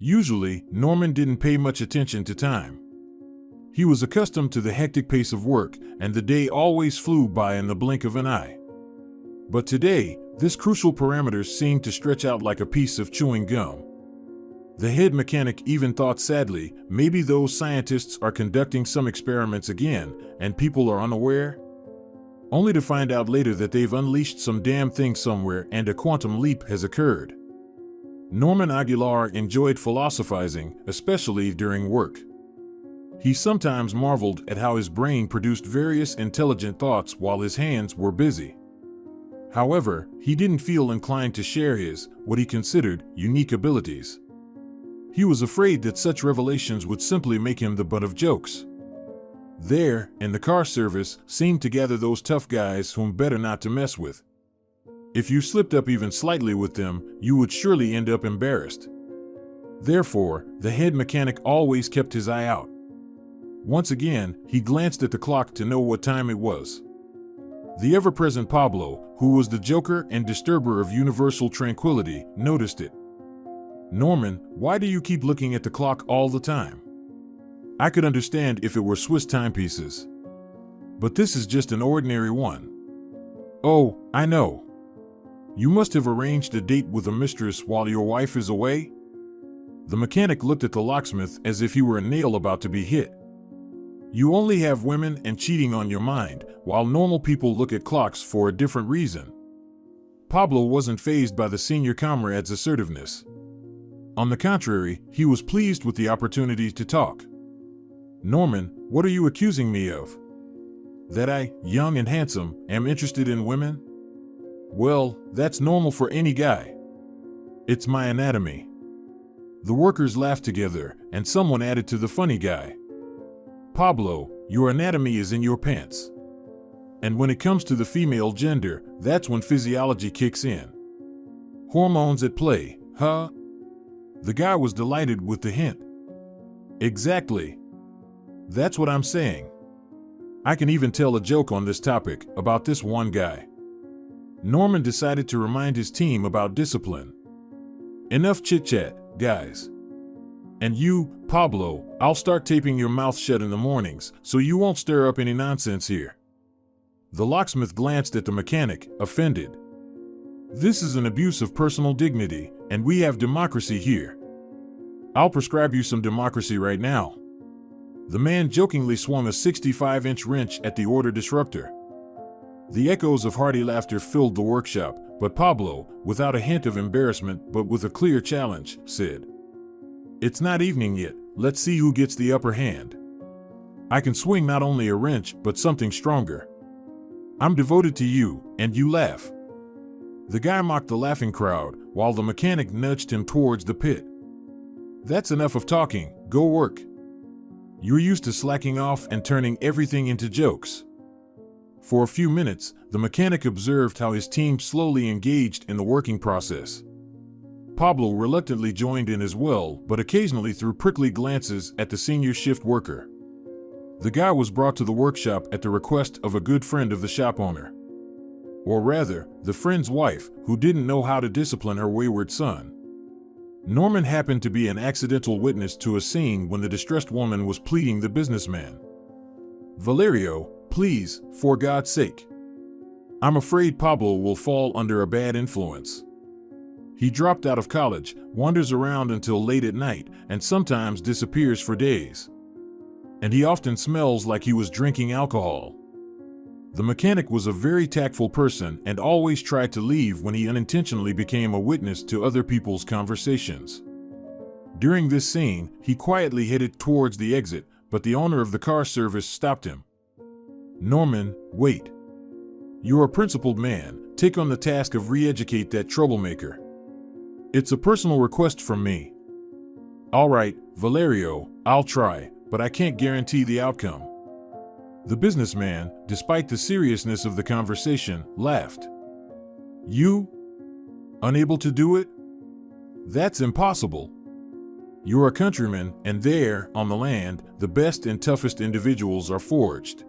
Usually, Norman didn't pay much attention to time. He was accustomed to the hectic pace of work, and the day always flew by in the blink of an eye. But today, this crucial parameter seemed to stretch out like a piece of chewing gum. The head mechanic even thought sadly, maybe those scientists are conducting some experiments again, and people are unaware? Only to find out later that they've unleashed some damn thing somewhere and a quantum leap has occurred. Norman Aguilar enjoyed philosophizing, especially during work. He sometimes marveled at how his brain produced various intelligent thoughts while his hands were busy. However, he didn't feel inclined to share what he considered, unique abilities. He was afraid that such revelations would simply make him the butt of jokes. There, in the car service, seemed to gather those tough guys whom better not to mess with. If you slipped up even slightly with them, you would surely end up embarrassed. Therefore, the head mechanic always kept his eye out. Once again, he glanced at the clock to know what time it was. The ever-present Pablo, who was the joker and disturber of universal tranquility, noticed it. "Norman, why do you keep looking at the clock all the time? I could understand if it were Swiss timepieces. But this is just an ordinary one." "Oh, I know. You must have arranged a date with a mistress while your wife is away?" The mechanic looked at the locksmith as if he were a nail about to be hit. "You only have women and cheating on your mind, while normal people look at clocks for a different reason." Pablo wasn't fazed by the senior comrade's assertiveness. On the contrary, he was pleased with the opportunity to talk. "Norman, what are you accusing me of? That I, young and handsome, am interested in women? Well, that's normal for any guy. It's my anatomy." The workers laughed together, and someone added to the funny guy. "Pablo, your anatomy is in your pants. And when it comes to the female gender, that's when physiology kicks in. Hormones at play, huh?" The guy was delighted with the hint. "Exactly. That's what I'm saying. I can even tell a joke on this topic, about this one guy." Norman decided to remind his team about discipline. "Enough chit-chat, guys. And you, Pablo, I'll start taping your mouth shut in the mornings, so you won't stir up any nonsense here." The locksmith glanced at the mechanic, offended. "This is an abuse of personal dignity, and we have democracy here. I'll prescribe you some democracy right now." The man jokingly swung a 65-inch wrench at the order disruptor. The echoes of hearty laughter filled the workshop, but Pablo, without a hint of embarrassment but with a clear challenge, said, "It's not evening yet, let's see who gets the upper hand. I can swing not only a wrench but something stronger. I'm devoted to you, and you laugh." The guy mocked the laughing crowd, while the mechanic nudged him towards the pit. "That's enough of talking, go work. You're used to slacking off and turning everything into jokes." For a few minutes, the mechanic observed how his team slowly engaged in the working process. Pablo reluctantly joined in as well, but occasionally threw prickly glances at the senior shift worker. The guy was brought to the workshop at the request of a good friend of the shop owner. Or rather, the friend's wife, who didn't know how to discipline her wayward son. Norman happened to be an accidental witness to a scene when the distressed woman was pleading the businessman. "Valerio, please, for God's sake. I'm afraid Pablo will fall under a bad influence. He dropped out of college, wanders around until late at night, and sometimes disappears for days. And he often smells like he was drinking alcohol." The mechanic was a very tactful person and always tried to leave when he unintentionally became a witness to other people's conversations. During this scene, he quietly headed towards the exit, but the owner of the car service stopped him. "Norman, wait. You're a principled man, take on the task of re-educate that troublemaker. It's a personal request from me." "All right, Valerio, I'll try, but I can't guarantee the outcome." The businessman, despite the seriousness of the conversation, laughed. "You? Unable to do it? That's impossible. You're a countryman, and there, on the land, the best and toughest individuals are forged."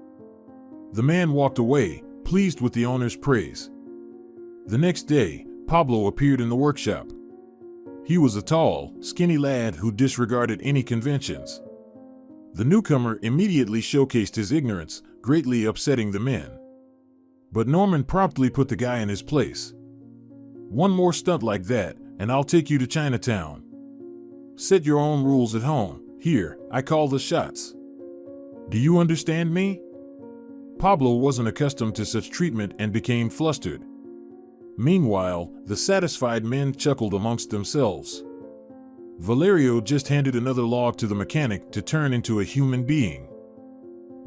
The man walked away, pleased with the owner's praise. The next day, Pablo appeared in the workshop. He was a tall, skinny lad who disregarded any conventions. The newcomer immediately showcased his ignorance, greatly upsetting the men. But Norman promptly put the guy in his place. "One more stunt like that, and I'll take you to Chinatown. Set your own rules at home. Here, I call the shots. Do you understand me?" Pablo wasn't accustomed to such treatment and became flustered. Meanwhile, the satisfied men chuckled amongst themselves. Valerio just handed another log to the mechanic to turn into a human being.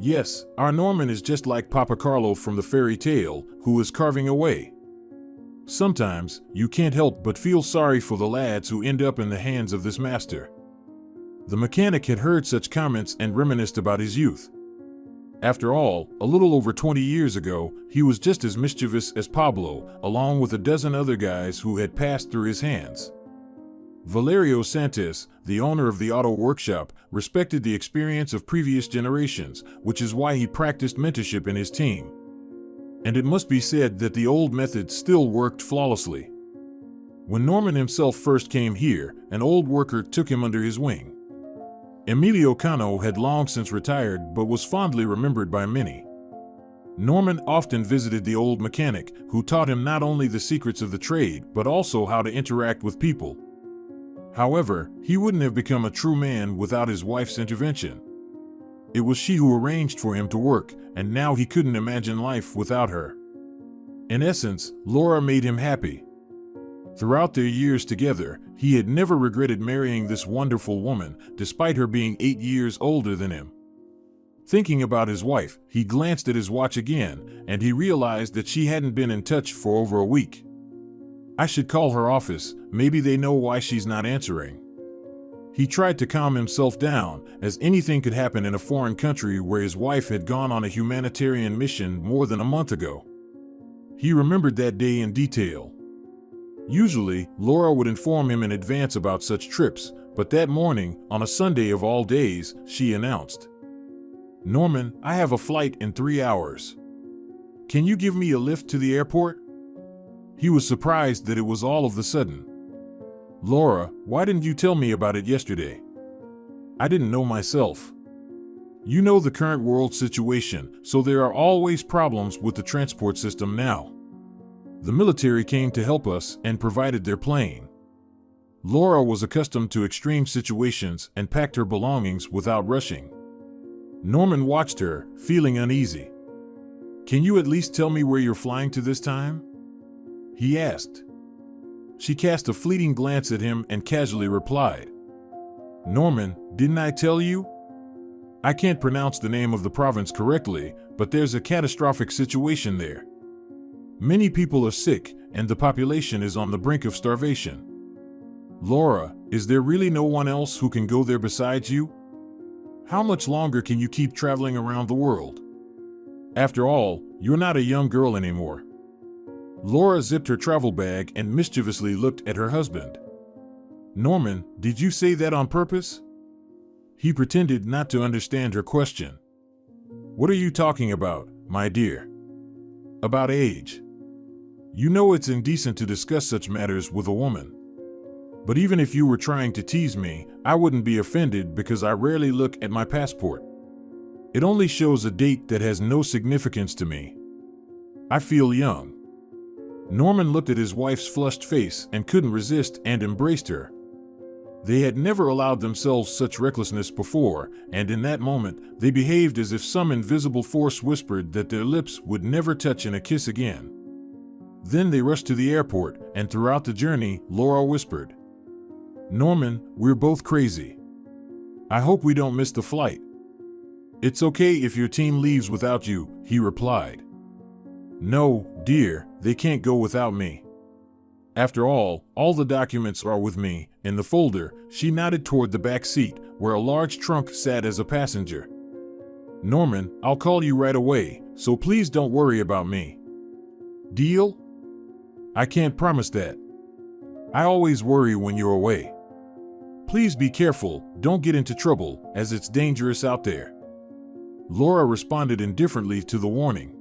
Yes, our Norman is just like Papa Carlo from the fairy tale, who is carving away. Sometimes, you can't help but feel sorry for the lads who end up in the hands of this master. The mechanic had heard such comments and reminisced about his youth. After all, a little over 20 years ago, he was just as mischievous as Pablo, along with a dozen other guys who had passed through his hands. Valerio Santos, the owner of the auto workshop, respected the experience of previous generations, which is why he practiced mentorship in his team. And it must be said that the old method still worked flawlessly. When Norman himself first came here, an old worker took him under his wing. Emilio Cano had long since retired but was fondly remembered by many. Norman often visited the old mechanic, who taught him not only the secrets of the trade but also how to interact with people. However, he wouldn't have become a true man without his wife's intervention. It was she who arranged for him to work, and now he couldn't imagine life without her. In essence, Laura made him happy. Throughout their years together, he had never regretted marrying this wonderful woman, despite her being 8 years older than him. Thinking about his wife, he glanced at his watch again, and he realized that she hadn't been in touch for over a week. I should call her office, maybe they know why she's not answering. He tried to calm himself down, as anything could happen in a foreign country where his wife had gone on a humanitarian mission more than a month ago. He remembered that day in detail. Usually, Laura would inform him in advance about such trips, but that morning, on a Sunday of all days, she announced, "Norman, I have a flight in 3 hours. Can you give me a lift to the airport?" He was surprised that it was all of the sudden. "Laura, why didn't you tell me about it yesterday?" "I didn't know myself. You know the current world situation, so there are always problems with the transport system now. The military came to help us and provided their plane." Laura was accustomed to extreme situations and packed her belongings without rushing. Norman watched her, feeling uneasy. "Can you at least tell me where you're flying to this time?" he asked. She cast a fleeting glance at him and casually replied, "Norman, didn't I tell you? I can't pronounce the name of the province correctly, but there's a catastrophic situation there. Many people are sick, and the population is on the brink of starvation. Laura, is there really no one else who can go there besides you? How much longer can you keep traveling around the world? After all, you're not a young girl anymore." Laura zipped her travel bag and mischievously looked at her husband. "Norman, did you say that on purpose?" He pretended not to understand her question. "What are you talking about, my dear?" "About age. You know it's indecent to discuss such matters with a woman. But even if you were trying to tease me, I wouldn't be offended because I rarely look at my passport. It only shows a date that has no significance to me. I feel young." Norman looked at his wife's flushed face and couldn't resist and embraced her. They had never allowed themselves such recklessness before, and in that moment, they behaved as if some invisible force whispered that their lips would never touch in a kiss again. Then they rushed to the airport, and throughout the journey, Laura whispered, "Norman, we're both crazy. I hope we don't miss the flight." "It's okay if your team leaves without you," he replied. "No, dear, they can't go without me. After all the documents are with me." In the folder, she nodded toward the back seat, where a large trunk sat as a passenger. "Norman, I'll call you right away, so please don't worry about me. Deal?" "I can't promise that. I always worry when you're away. Please be careful, don't get into trouble, as it's dangerous out there." Laura responded indifferently to the warning.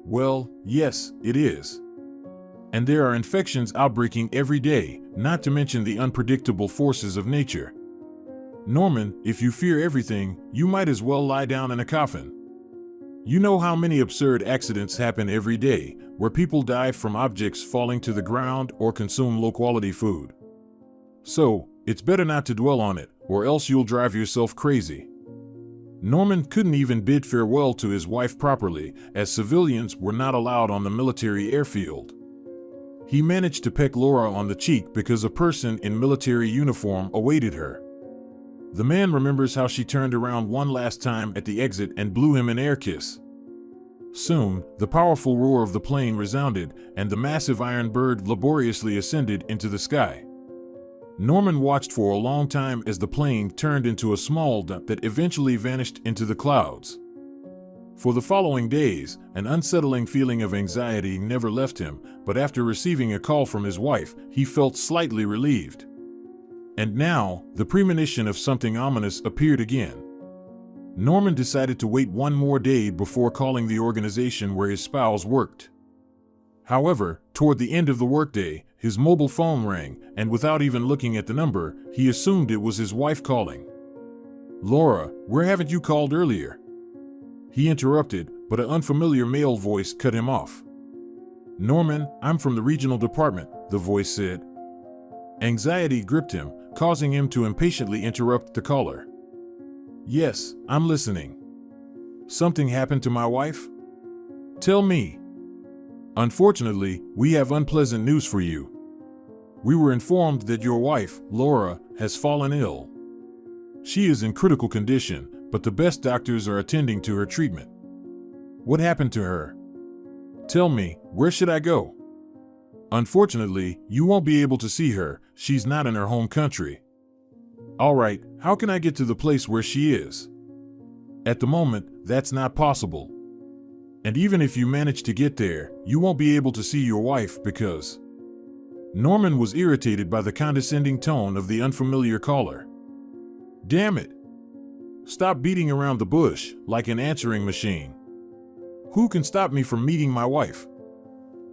"Well, yes, it is. And there are infections outbreaking every day, not to mention the unpredictable forces of nature. Norman, if you fear everything, you might as well lie down in a coffin. You know how many absurd accidents happen every day, where people die from objects falling to the ground or consume low-quality food. So, it's better not to dwell on it, or else you'll drive yourself crazy. Norman couldn't even bid farewell to his wife properly, as civilians were not allowed on the military airfield. He managed to peck Laura on the cheek because a person in military uniform awaited her. The man remembers how she turned around one last time at the exit and blew him an air kiss. Soon, the powerful roar of the plane resounded, and the massive iron bird laboriously ascended into the sky. Norman watched for a long time as the plane turned into a small dot that eventually vanished into the clouds. For the following days, an unsettling feeling of anxiety never left him, but after receiving a call from his wife, he felt slightly relieved. And now, the premonition of something ominous appeared again. Norman decided to wait one more day before calling the organization where his spouse worked. However, toward the end of the workday, his mobile phone rang, and without even looking at the number, he assumed it was his wife calling. "Laura, where haven't you called earlier?" He interrupted, but an unfamiliar male voice cut him off. "Norman, I'm from the regional department," the voice said. Anxiety gripped him, causing him to impatiently interrupt the caller. "Yes, I'm listening. Something happened to my wife? Tell me." "Unfortunately, we have unpleasant news for you. We were informed that your wife, Laura, has fallen ill. She is in critical condition, but the best doctors are attending to her treatment." "What happened to her? Tell me, where should I go?" "Unfortunately, you won't be able to see her. She's not in her home country." "All right, how can I get to the place where she is?" "At the moment, that's not possible. And even if you manage to get there, you won't be able to see your wife because—" Norman was irritated by the condescending tone of the unfamiliar caller. "Damn it! Stop beating around the bush like an answering machine. Who can stop me from meeting my wife?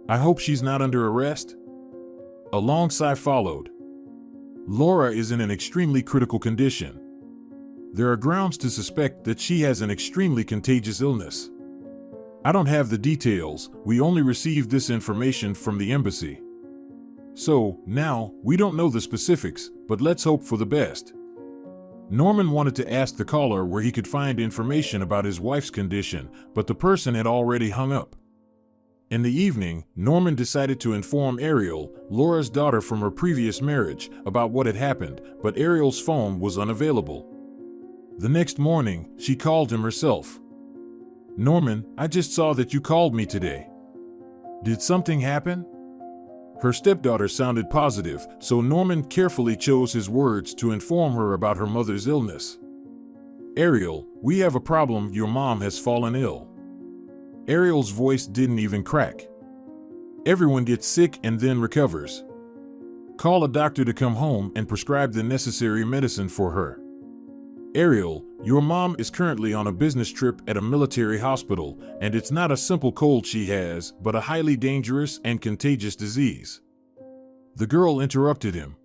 I hope she's not under arrest." A long sigh followed. "Laura is in an extremely critical condition. There are grounds to suspect that she has an extremely contagious illness. I don't have the details, we only received this information from the embassy. So, now, we don't know the specifics, but let's hope for the best." Norman wanted to ask the caller where he could find information about his wife's condition, but the person had already hung up. In the evening, Norman decided to inform Ariel, Laura's daughter from her previous marriage, about what had happened, but Ariel's phone was unavailable. The next morning, she called him herself. "Norman, I just saw that you called me today. Did something happen?" Her stepdaughter sounded positive, so Norman carefully chose his words to inform her about her mother's illness. "Ariel, we have a problem. Your mom has fallen ill." Ariel's voice didn't even crack. "Everyone gets sick and then recovers. Call a doctor to come home and prescribe the necessary medicine for her. Ariel, your mom is currently on a business trip at a military hospital, and it's not a simple cold she has, but a highly dangerous and contagious disease." The girl interrupted him.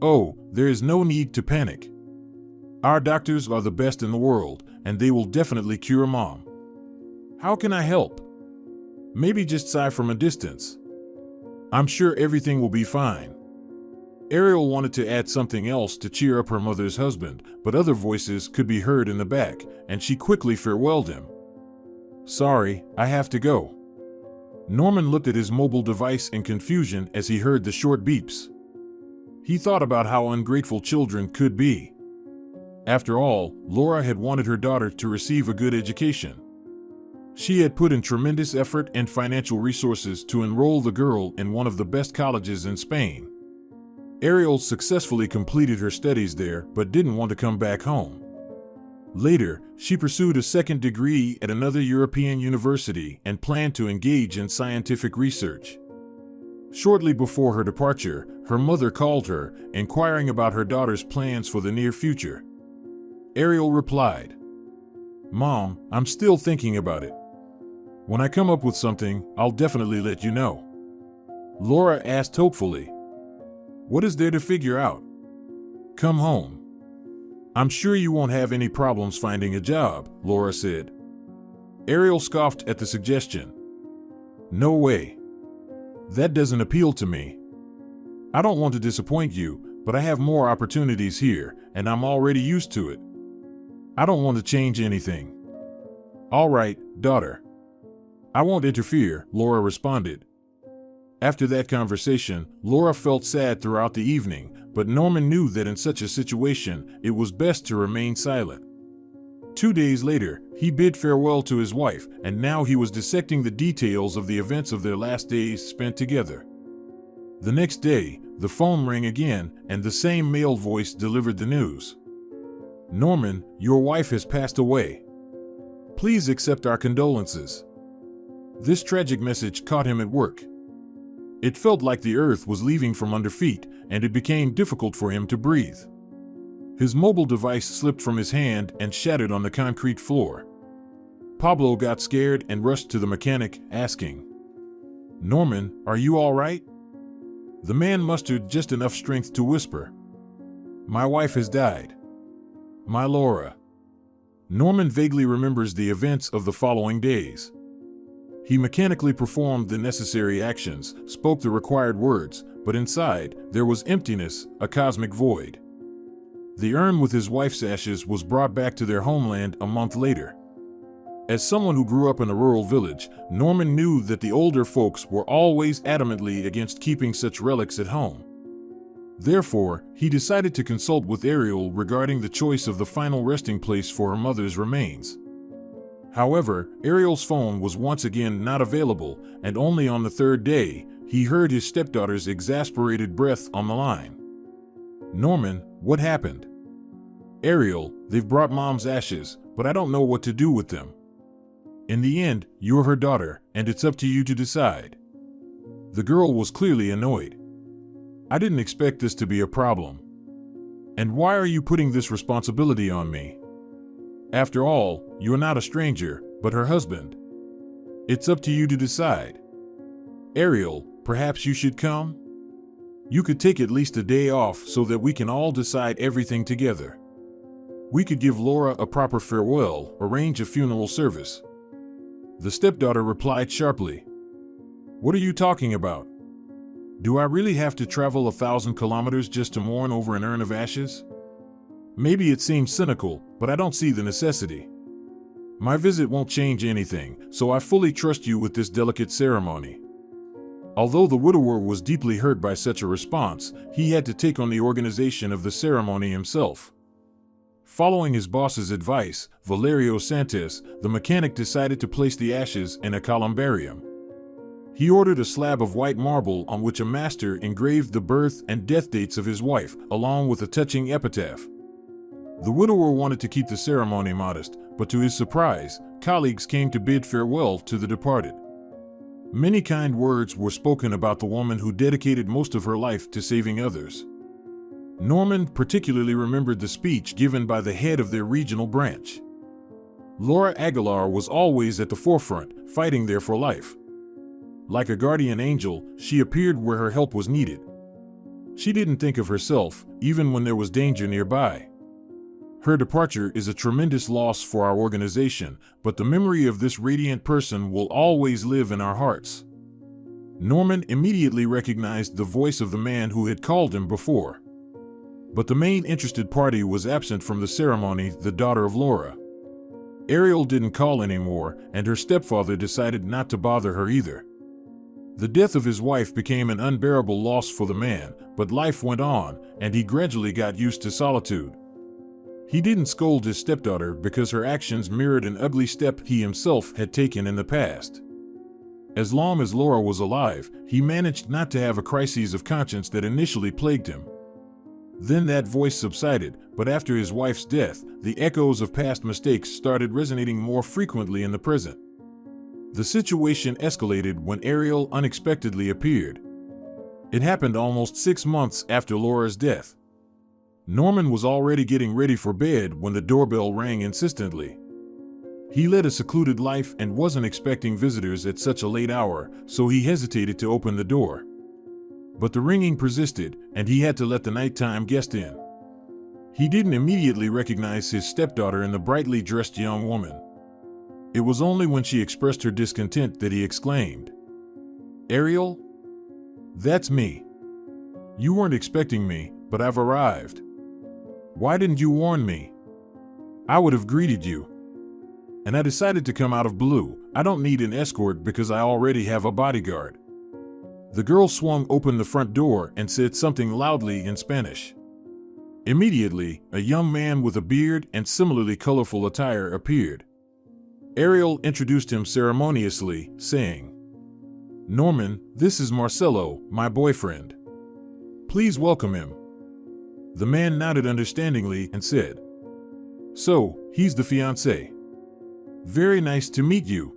"Oh, there is no need to panic. Our doctors are the best in the world, and they will definitely cure Mom. How can I help?" "Maybe just sigh from a distance. I'm sure everything will be fine." Ariel wanted to add something else to cheer up her mother's husband, but other voices could be heard in the back, and she quickly farewelled him. "Sorry, I have to go." Norman looked at his mobile device in confusion as he heard the short beeps. He thought about how ungrateful children could be. After all, Laura had wanted her daughter to receive a good education. She had put in tremendous effort and financial resources to enroll the girl in one of the best colleges in Spain. Ariel successfully completed her studies there but didn't want to come back home. Later, she pursued a second degree at another European university and planned to engage in scientific research. Shortly before her departure, her mother called her, inquiring about her daughter's plans for the near future. Ariel replied, "Mom, I'm still thinking about it. When I come up with something, I'll definitely let you know." Laura asked hopefully. What is there to figure out? Come home. I'm sure you won't have any problems finding a job, Laura said. Ariel scoffed at the suggestion. No way. That doesn't appeal to me. I don't want to disappoint you, but I have more opportunities here, and I'm already used to it. I don't want to change anything. All right, daughter. I won't interfere, Laura responded. After that conversation, Laura felt sad throughout the evening, but Norman knew that in such a situation, it was best to remain silent. 2 days later, he bid farewell to his wife, and now he was dissecting the details of the events of their last days spent together. The next day, the phone rang again, and the same male voice delivered the news. Norman, your wife has passed away. Please accept our condolences. This tragic message caught him at work. It felt like the earth was leaving from under feet, and it became difficult for him to breathe. His mobile device slipped from his hand and shattered on the concrete floor. Pablo got scared and rushed to the mechanic, asking, Norman, are you all right? The man mustered just enough strength to whisper, My wife has died. My Laura. Norman vaguely remembers the events of the following days. He mechanically performed the necessary actions, spoke the required words, but inside, there was emptiness, a cosmic void. The urn with his wife's ashes was brought back to their homeland a month later. As someone who grew up in a rural village, Norman knew that the older folks were always adamantly against keeping such relics at home. Therefore, he decided to consult with Ariel regarding the choice of the final resting place for her mother's remains. However, Ariel's phone was once again not available, and only on the third day, he heard his stepdaughter's exasperated breath on the line. Norman, what happened? Ariel, they've brought Mom's ashes, but I don't know what to do with them. In the end, you're her daughter, and it's up to you to decide. The girl was clearly annoyed. I didn't expect this to be a problem. And why are you putting this responsibility on me? After all, you're not a stranger, but her husband. It's up to you to decide. Ariel, perhaps you should come? You could take at least a day off so that we can all decide everything together. We could give Laura a proper farewell, arrange a funeral service. The stepdaughter replied sharply. What are you talking about? Do I really have to travel 1,000 kilometers just to mourn over an urn of ashes? Maybe it seems cynical, but I don't see the necessity. My visit won't change anything, so I fully trust you with this delicate ceremony. Although the widower was deeply hurt by such a response, he had to take on the organization of the ceremony himself. Following his boss's advice, Valerio Santos, the mechanic decided to place the ashes in a columbarium. He ordered a slab of white marble on which a master engraved the birth and death dates of his wife, along with a touching epitaph. The widower wanted to keep the ceremony modest, but to his surprise, colleagues came to bid farewell to the departed. Many kind words were spoken about the woman who dedicated most of her life to saving others. Norman particularly remembered the speech given by the head of their regional branch. Laura Aguilar was always at the forefront, fighting there for life. Like a guardian angel, she appeared where her help was needed. She didn't think of herself, even when there was danger nearby. Her departure is a tremendous loss for our organization, but the memory of this radiant person will always live in our hearts. Norman immediately recognized the voice of the man who had called him before. But the main interested party was absent from the ceremony, the daughter of Laura. Ariel didn't call anymore, and her stepfather decided not to bother her either. The death of his wife became an unbearable loss for the man, but life went on, and he gradually got used to solitude. He didn't scold his stepdaughter because her actions mirrored an ugly step he himself had taken in the past. As long as Laura was alive, he managed not to have a crisis of conscience that initially plagued him. Then that voice subsided, but after his wife's death, the echoes of past mistakes started resonating more frequently in the present. The situation escalated when Ariel unexpectedly appeared. It happened almost 6 months after Laura's death. Norman was already getting ready for bed when the doorbell rang insistently. He led a secluded life and wasn't expecting visitors at such a late hour, so he hesitated to open the door. But the ringing persisted, and he had to let the nighttime guest in. He didn't immediately recognize his stepdaughter in the brightly dressed young woman. It was only when she expressed her discontent that he exclaimed, "Ariel? That's me. You weren't expecting me, but I've arrived. Why didn't you warn me? I would have greeted you. And I decided to come out of blue. I don't need an escort because I already have a bodyguard." The girl swung open the front door and said something loudly in Spanish. Immediately, a young man with a beard and similarly colorful attire appeared. Ariel introduced him ceremoniously, saying, "Norman, this is Marcelo, my boyfriend. Please welcome him." The man nodded understandingly and said, "So, he's the fiancé. Very nice to meet you."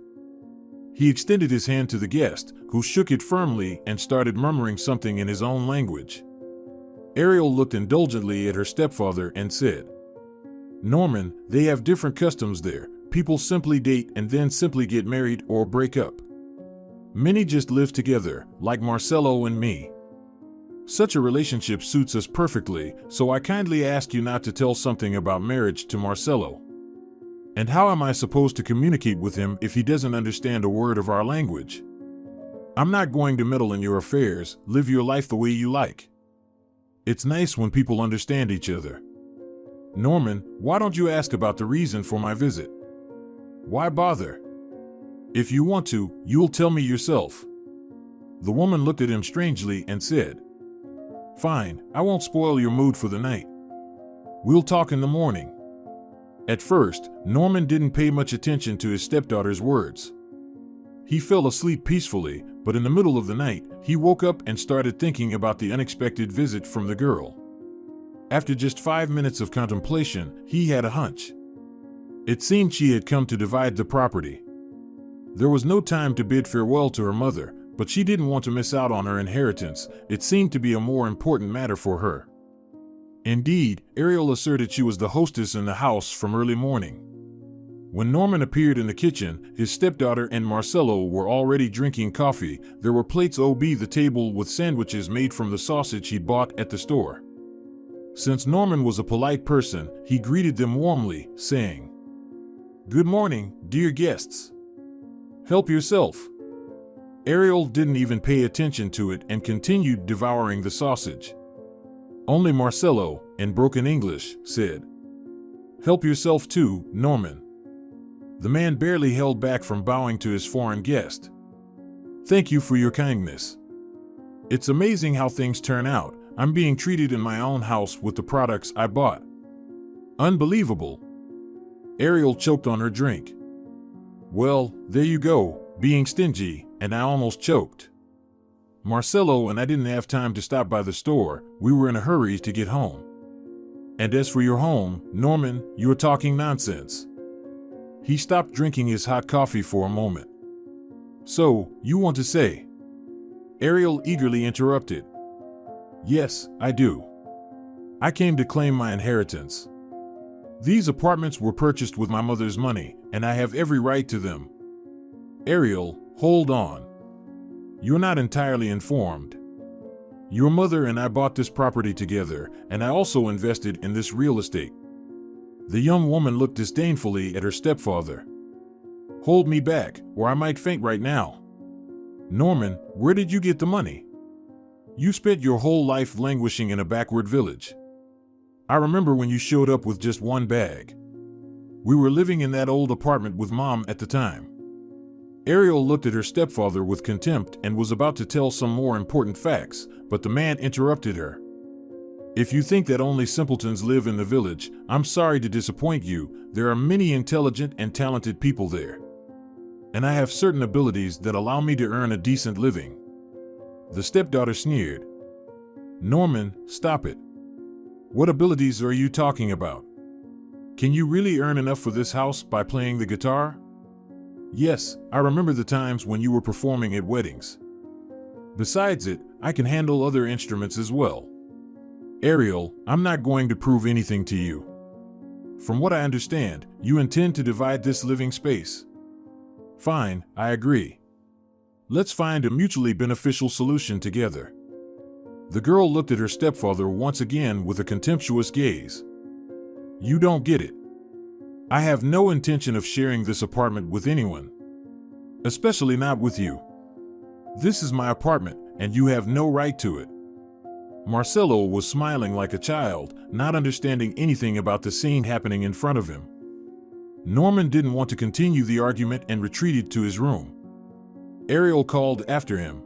He extended his hand to the guest, who shook it firmly and started murmuring something in his own language. Ariel looked indulgently at her stepfather and said, "Norman, they have different customs there. People simply date and then simply get married or break up. Many just live together, like Marcelo and me. Such a relationship suits us perfectly, so I kindly ask you not to tell something about marriage to Marcelo. And how am I supposed to communicate with him if he doesn't understand a word of our language? I'm not going to meddle in your affairs. Live your life the way you like. It's nice when people understand each other. Norman, why don't you ask about the reason for my visit? Why bother? If you want to, you'll tell me yourself." The woman looked at him strangely and said, "Fine, I won't spoil your mood for the night. We'll talk in the morning." At first, Norman didn't pay much attention to his stepdaughter's words. He fell asleep peacefully, but in the middle of the night, he woke up and started thinking about the unexpected visit from the girl. After just 5 minutes of contemplation, he had a hunch. It seemed she had come to divide the property. There was no time to bid farewell to her mother, but she didn't want to miss out on her inheritance. It seemed to be a more important matter for her. Indeed, Ariel asserted she was the hostess in the house from early morning. When Norman appeared in the kitchen, his stepdaughter and Marcelo were already drinking coffee. There were plates ob the table with sandwiches made from the sausage he'd bought at the store. Since Norman was a polite person, he greeted them warmly, saying, "Good morning, dear guests. Help yourself." Ariel didn't even pay attention to it and continued devouring the sausage. Only Marcelo, in broken English, said, "Help yourself too, Norman." The man barely held back from bowing to his foreign guest. "Thank you for your kindness. It's amazing how things turn out. I'm being treated in my own house with the products I bought. Unbelievable." Ariel choked on her drink. "Well, there you go, being stingy, and I almost choked. Marcelo and I didn't have time to stop by the store. We were in a hurry to get home. And as for your home, Norman, you're talking nonsense." He stopped drinking his hot coffee for a moment. "So, you want to say?" Ariel eagerly interrupted. "Yes, I do. I came to claim my inheritance. These apartments were purchased with my mother's money, and I have every right to them." "Ariel, hold on. You're not entirely informed. Your mother and I bought this property together, and I also invested in this real estate." The young woman looked disdainfully at her stepfather. "Hold me back, or I might faint right now. Norman, where did you get the money? You spent your whole life languishing in a backward village. I remember when you showed up with just one bag. We were living in that old apartment with Mom at the time." Ariel looked at her stepfather with contempt and was about to tell some more important facts, but the man interrupted her. "If you think that only simpletons live in the village, I'm sorry to disappoint you. There are many intelligent and talented people there. And I have certain abilities that allow me to earn a decent living." The stepdaughter sneered. "Norman, stop it. What abilities are you talking about? Can you really earn enough for this house by playing the guitar?" "Yes, I remember the times when you were performing at weddings. Besides it, I can handle other instruments as well. Ariel, I'm not going to prove anything to you. From what I understand, you intend to divide this living space. Fine, I agree. Let's find a mutually beneficial solution together. The girl looked at her stepfather once again with a contemptuous gaze. You don't get it. I have no intention of sharing this apartment with anyone. Especially not with you. This is my apartment, and you have no right to it. Marcelo was smiling like a child, not understanding anything about the scene happening in front of him. Norman didn't want to continue the argument and retreated to his room. Ariel called after him.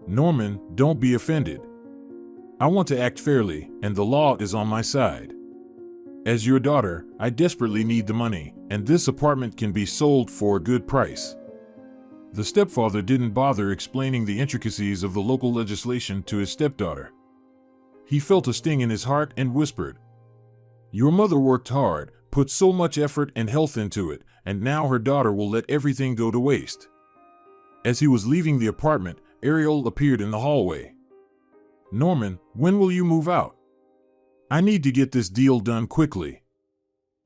Norman, don't be offended. I want to act fairly, and the law is on my side. As your daughter, I desperately need the money, and this apartment can be sold for a good price. The stepfather didn't bother explaining the intricacies of the local legislation to his stepdaughter. He felt a sting in his heart and whispered, Your mother worked hard, put so much effort and health into it, and now her daughter will let everything go to waste. As he was leaving the apartment, Ariel appeared in the hallway. Norman, when will you move out? I need to get this deal done quickly.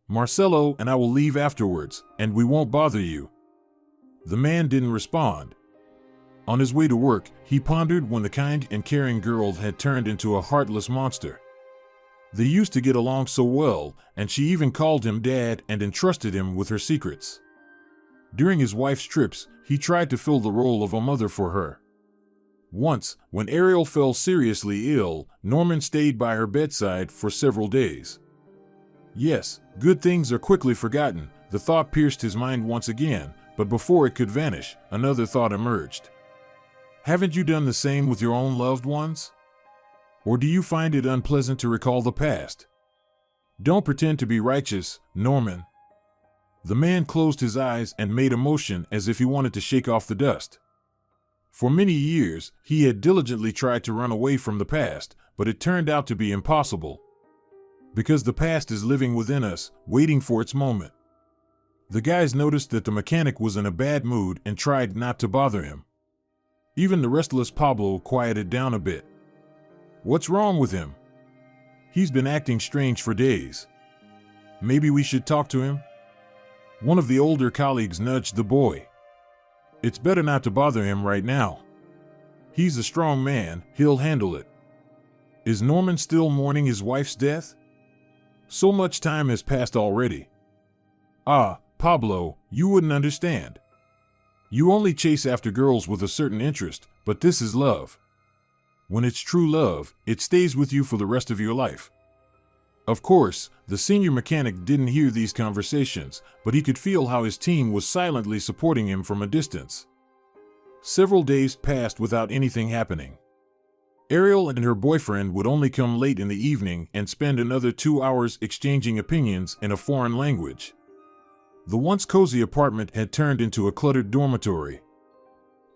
Marcelo and I will leave afterwards, and we won't bother you. The man didn't respond. On his way to work, he pondered when the kind and caring girl had turned into a heartless monster. They used to get along so well, and she even called him Dad and entrusted him with her secrets. During his wife's trips, he tried to fill the role of a mother for her. Once, when Ariel fell seriously ill, Norman stayed by her bedside for several days. Yes, good things are quickly forgotten, the thought pierced his mind once again, but before it could vanish, another thought emerged. Haven't you done the same with your own loved ones? Or do you find it unpleasant to recall the past? Don't pretend to be righteous, Norman. The man closed his eyes and made a motion as if he wanted to shake off the dust. For many years, he had diligently tried to run away from the past, but it turned out to be impossible. Because the past is living within us, waiting for its moment. The guys noticed that the mechanic was in a bad mood and tried not to bother him. Even the restless Pablo quieted down a bit. What's wrong with him? He's been acting strange for days. Maybe we should talk to him? One of the older colleagues nudged the boy. It's better not to bother him right now. He's a strong man, he'll handle it. Is Norman still mourning his wife's death? So much time has passed already. Ah, Pablo, you wouldn't understand. You only chase after girls with a certain interest, but this is love. When it's true love, it stays with you for the rest of your life. Of course, the senior mechanic didn't hear these conversations, but he could feel how his team was silently supporting him from a distance. Several days passed without anything happening. Ariel and her boyfriend would only come late in the evening and spend another 2 hours exchanging opinions in a foreign language. The once cozy apartment had turned into a cluttered dormitory.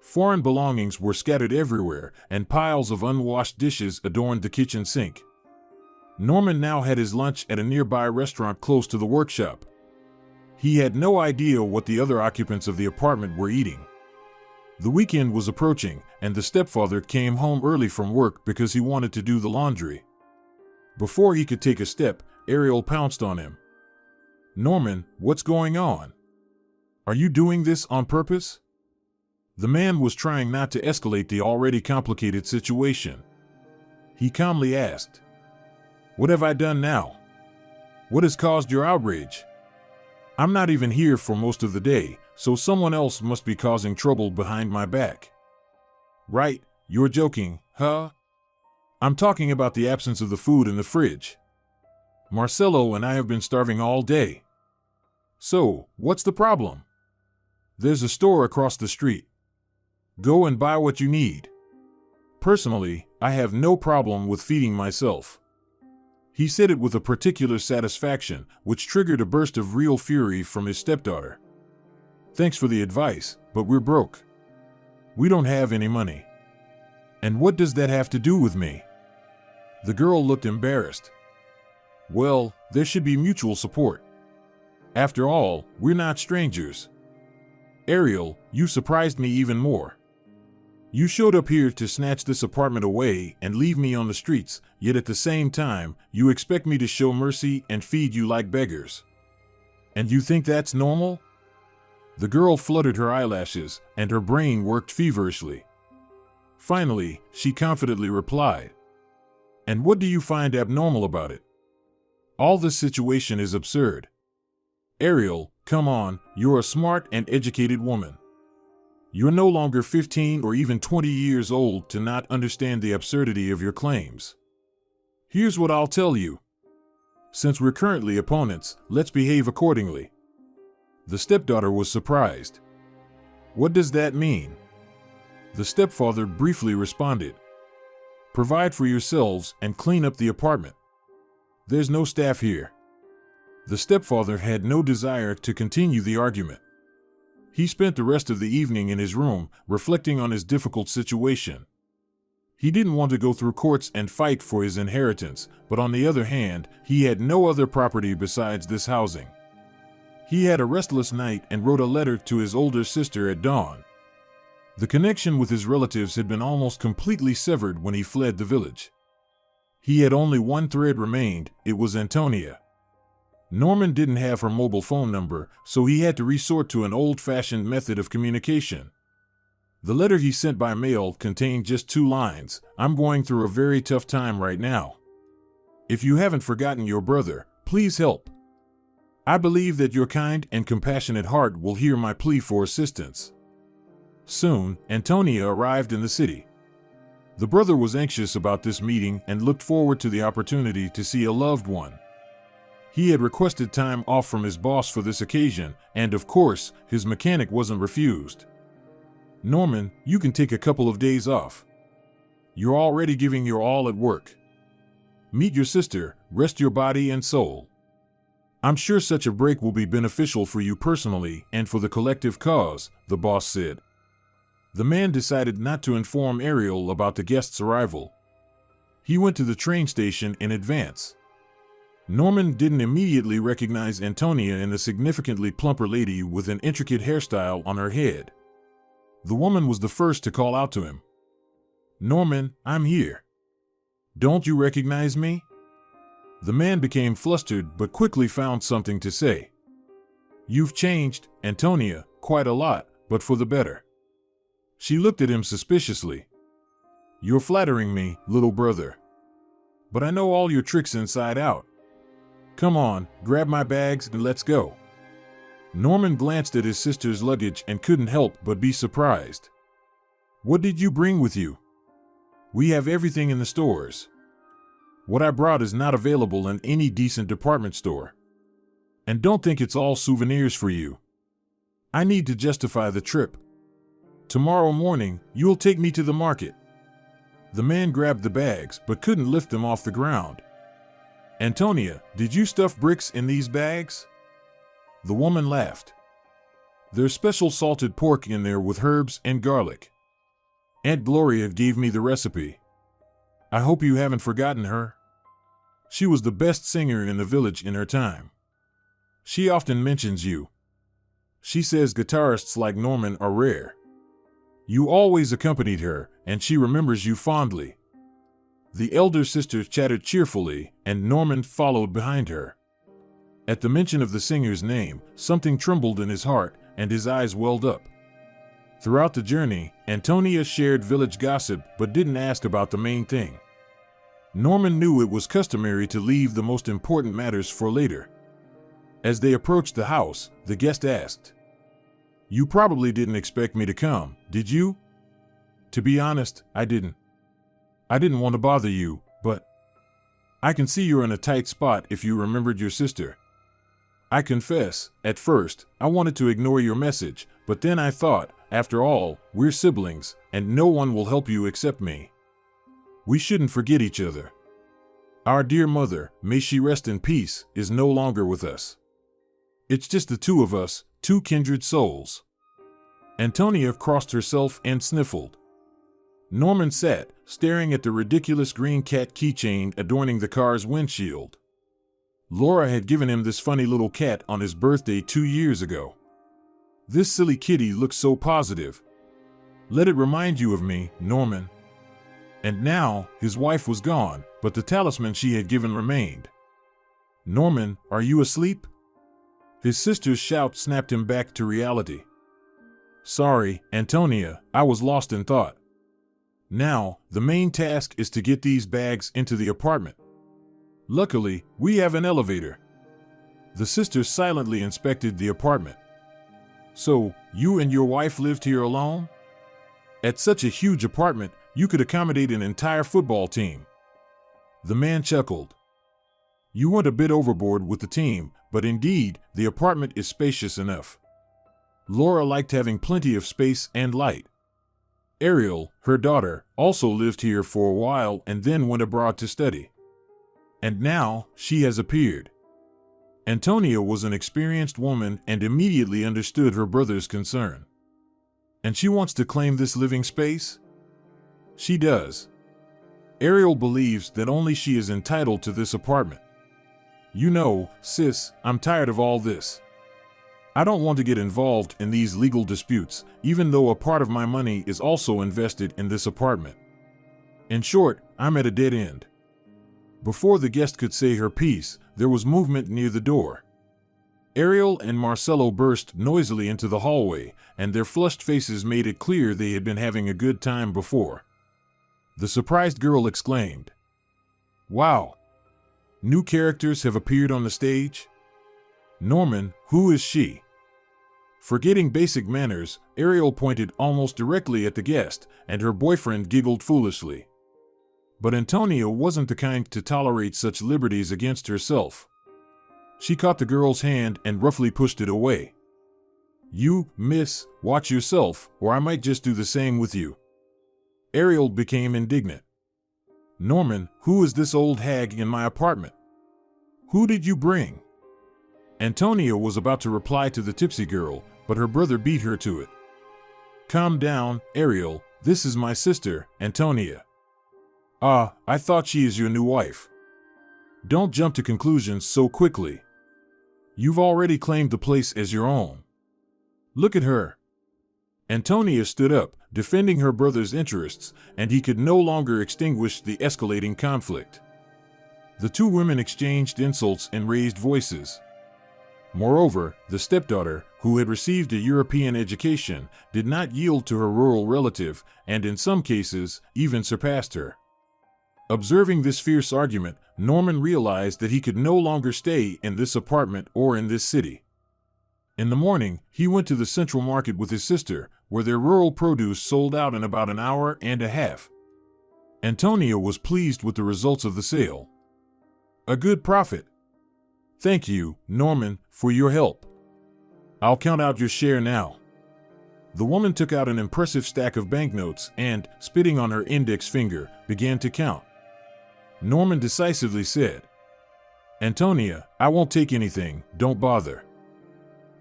Foreign belongings were scattered everywhere, and piles of unwashed dishes adorned the kitchen sink. Norman now had his lunch at a nearby restaurant close to the workshop. He had no idea what the other occupants of the apartment were eating. The weekend was approaching, and the stepfather came home early from work because he wanted to do the laundry. Before he could take a step, Ariel pounced on him. Norman, what's going on? Are you doing this on purpose? The man was trying not to escalate the already complicated situation. He calmly asked, What have I done now? What has caused your outrage? I'm not even here for most of the day, so someone else must be causing trouble behind my back. Right, you're joking, huh? I'm talking about the absence of the food in the fridge. Marcelo and I have been starving all day. So, what's the problem? There's a store across the street. Go and buy what you need. Personally, I have no problem with feeding myself. He said it with a particular satisfaction, which triggered a burst of real fury from his stepdaughter. Thanks for the advice, but we're broke. We don't have any money. And what does that have to do with me? The girl looked embarrassed. Well, there should be mutual support. After all, we're not strangers. Ariel, you surprised me even more. You showed up here to snatch this apartment away and leave me on the streets, yet at the same time, you expect me to show mercy and feed you like beggars. And you think that's normal? The girl fluttered her eyelashes, and her brain worked feverishly. Finally, she confidently replied, "And what do you find abnormal about it? All this situation is absurd. Ariel, come on, you're a smart and educated woman. You're no longer 15 or even 20 years old to not understand the absurdity of your claims. Here's what I'll tell you. Since we're currently opponents, let's behave accordingly." The stepdaughter was surprised. "What does that mean?" The stepfather briefly responded, "Provide for yourselves and clean up the apartment. There's no staff here." The stepfather had no desire to continue the argument. He spent the rest of the evening in his room, reflecting on his difficult situation. He didn't want to go through courts and fight for his inheritance, but on the other hand, he had no other property besides this housing. He had a restless night and wrote a letter to his older sister at dawn. The connection with his relatives had been almost completely severed when he fled the village. He had only one thread remained. It was Antonia. Norman didn't have her mobile phone number, so he had to resort to an old-fashioned method of communication. The letter he sent by mail contained just 2 lines. "I'm going through a very tough time right now. If you haven't forgotten your brother, please help. I believe that your kind and compassionate heart will hear my plea for assistance." Soon, Antonia arrived in the city. The brother was anxious about this meeting and looked forward to the opportunity to see a loved one. He had requested time off from his boss for this occasion, and of course, his mechanic wasn't refused. "Norman, you can take a couple of days off. You're already giving your all at work. Meet your sister, rest your body and soul. I'm sure such a break will be beneficial for you personally and for the collective cause," the boss said. The man decided not to inform Ariel about the guest's arrival. He went to the train station in advance. Norman didn't immediately recognize Antonia in the significantly plumper lady with an intricate hairstyle on her head. The woman was the first to call out to him. "Norman, I'm here. Don't you recognize me?" The man became flustered but quickly found something to say. "You've changed, Antonia, quite a lot, but for the better." She looked at him suspiciously. "You're flattering me, little brother. But I know all your tricks inside out. Come on, grab my bags and let's go." Norman glanced at his sister's luggage and couldn't help but be surprised. "What did you bring with you?" "We have everything in the stores. What I brought is not available in any decent department store. And don't think it's all souvenirs for you. I need to justify the trip. Tomorrow morning, you'll take me to the market." The man grabbed the bags but couldn't lift them off the ground. "Antonia, did you stuff bricks in these bags?" The woman laughed. "There's special salted pork in there with herbs and garlic. Aunt Gloria gave me the recipe. I hope you haven't forgotten her. She was the best singer in the village in her time. She often mentions you. She says guitarists like Norman are rare. You always accompanied her, and she remembers you fondly." The elder sister chattered cheerfully, and Norman followed behind her. At the mention of the singer's name, something trembled in his heart, and his eyes welled up. Throughout the journey, Antonia shared village gossip but didn't ask about the main thing. Norman knew it was customary to leave the most important matters for later. As they approached the house, the guest asked, "You probably didn't expect me to come, did you?" "To be honest, I didn't. I didn't want to bother you, but I can see you're in a tight spot if you remembered your sister. I confess, at first, I wanted to ignore your message, but then I thought, after all, we're siblings, and no one will help you except me. We shouldn't forget each other. Our dear mother, may she rest in peace, is no longer with us. It's just the 2 of us, 2 kindred souls." Antonia crossed herself and sniffled. Norman sat, staring at the ridiculous green cat keychain adorning the car's windshield. Laura had given him this funny little cat on his birthday 2 years ago. This silly kitty looks so positive. Let it remind you of me, Norman. And now, his wife was gone, but the talisman she had given remained. "Norman, are you asleep?" His sister's shout snapped him back to reality. "Sorry, Antonia, I was lost in thought." Now, the main task is to get these bags into the apartment. Luckily, we have an elevator. The sisters silently inspected the apartment. So, you and your wife lived here alone? At such a huge apartment, you could accommodate an entire football team. The man chuckled. You went a bit overboard with the team, but indeed, the apartment is spacious enough. Laura liked having plenty of space and light. Ariel, her daughter, also lived here for a while and then went abroad to study. And now, she has appeared. Antonia was an experienced woman and immediately understood her brother's concern. And she wants to claim this living space? She does. Ariel believes that only she is entitled to this apartment. You know, sis, I'm tired of all this. I don't want to get involved in these legal disputes, even though a part of my money is also invested in this apartment. In short, I'm at a dead end. Before the guest could say her piece, there was movement near the door. Ariel and Marcelo burst noisily into the hallway, and their flushed faces made it clear they had been having a good time before. The surprised girl exclaimed, "Wow! New characters have appeared on the stage? Norman, who is she?" Forgetting basic manners, Ariel pointed almost directly at the guest, and her boyfriend giggled foolishly. But Antonia wasn't the kind to tolerate such liberties against herself. She caught the girl's hand and roughly pushed it away. "You, miss, watch yourself, or I might just do the same with you." Ariel became indignant. "Norman, who is this old hag in my apartment? Who did you bring?" Antonia was about to reply to the tipsy girl, but her brother beat her to it. "Calm down, Ariel, this is my sister, Antonia." "Ah, I thought she is your new wife." "Don't jump to conclusions so quickly. You've already claimed the place as your own. Look at her." Antonia stood up, defending her brother's interests, and he could no longer extinguish the escalating conflict. The two women exchanged insults and raised voices. Moreover, the stepdaughter, who had received a European education, did not yield to her rural relative, and in some cases, even surpassed her. Observing this fierce argument, Norman realized that he could no longer stay in this apartment or in this city. In the morning, he went to the central market with his sister, where their rural produce sold out in about an hour and a half. Antonia was pleased with the results of the sale. "A good profit. Thank you, Norman, for your help. I'll count out your share now." The woman took out an impressive stack of banknotes and, spitting on her index finger, began to count. Norman decisively said, "Antonia, I won't take anything, don't bother."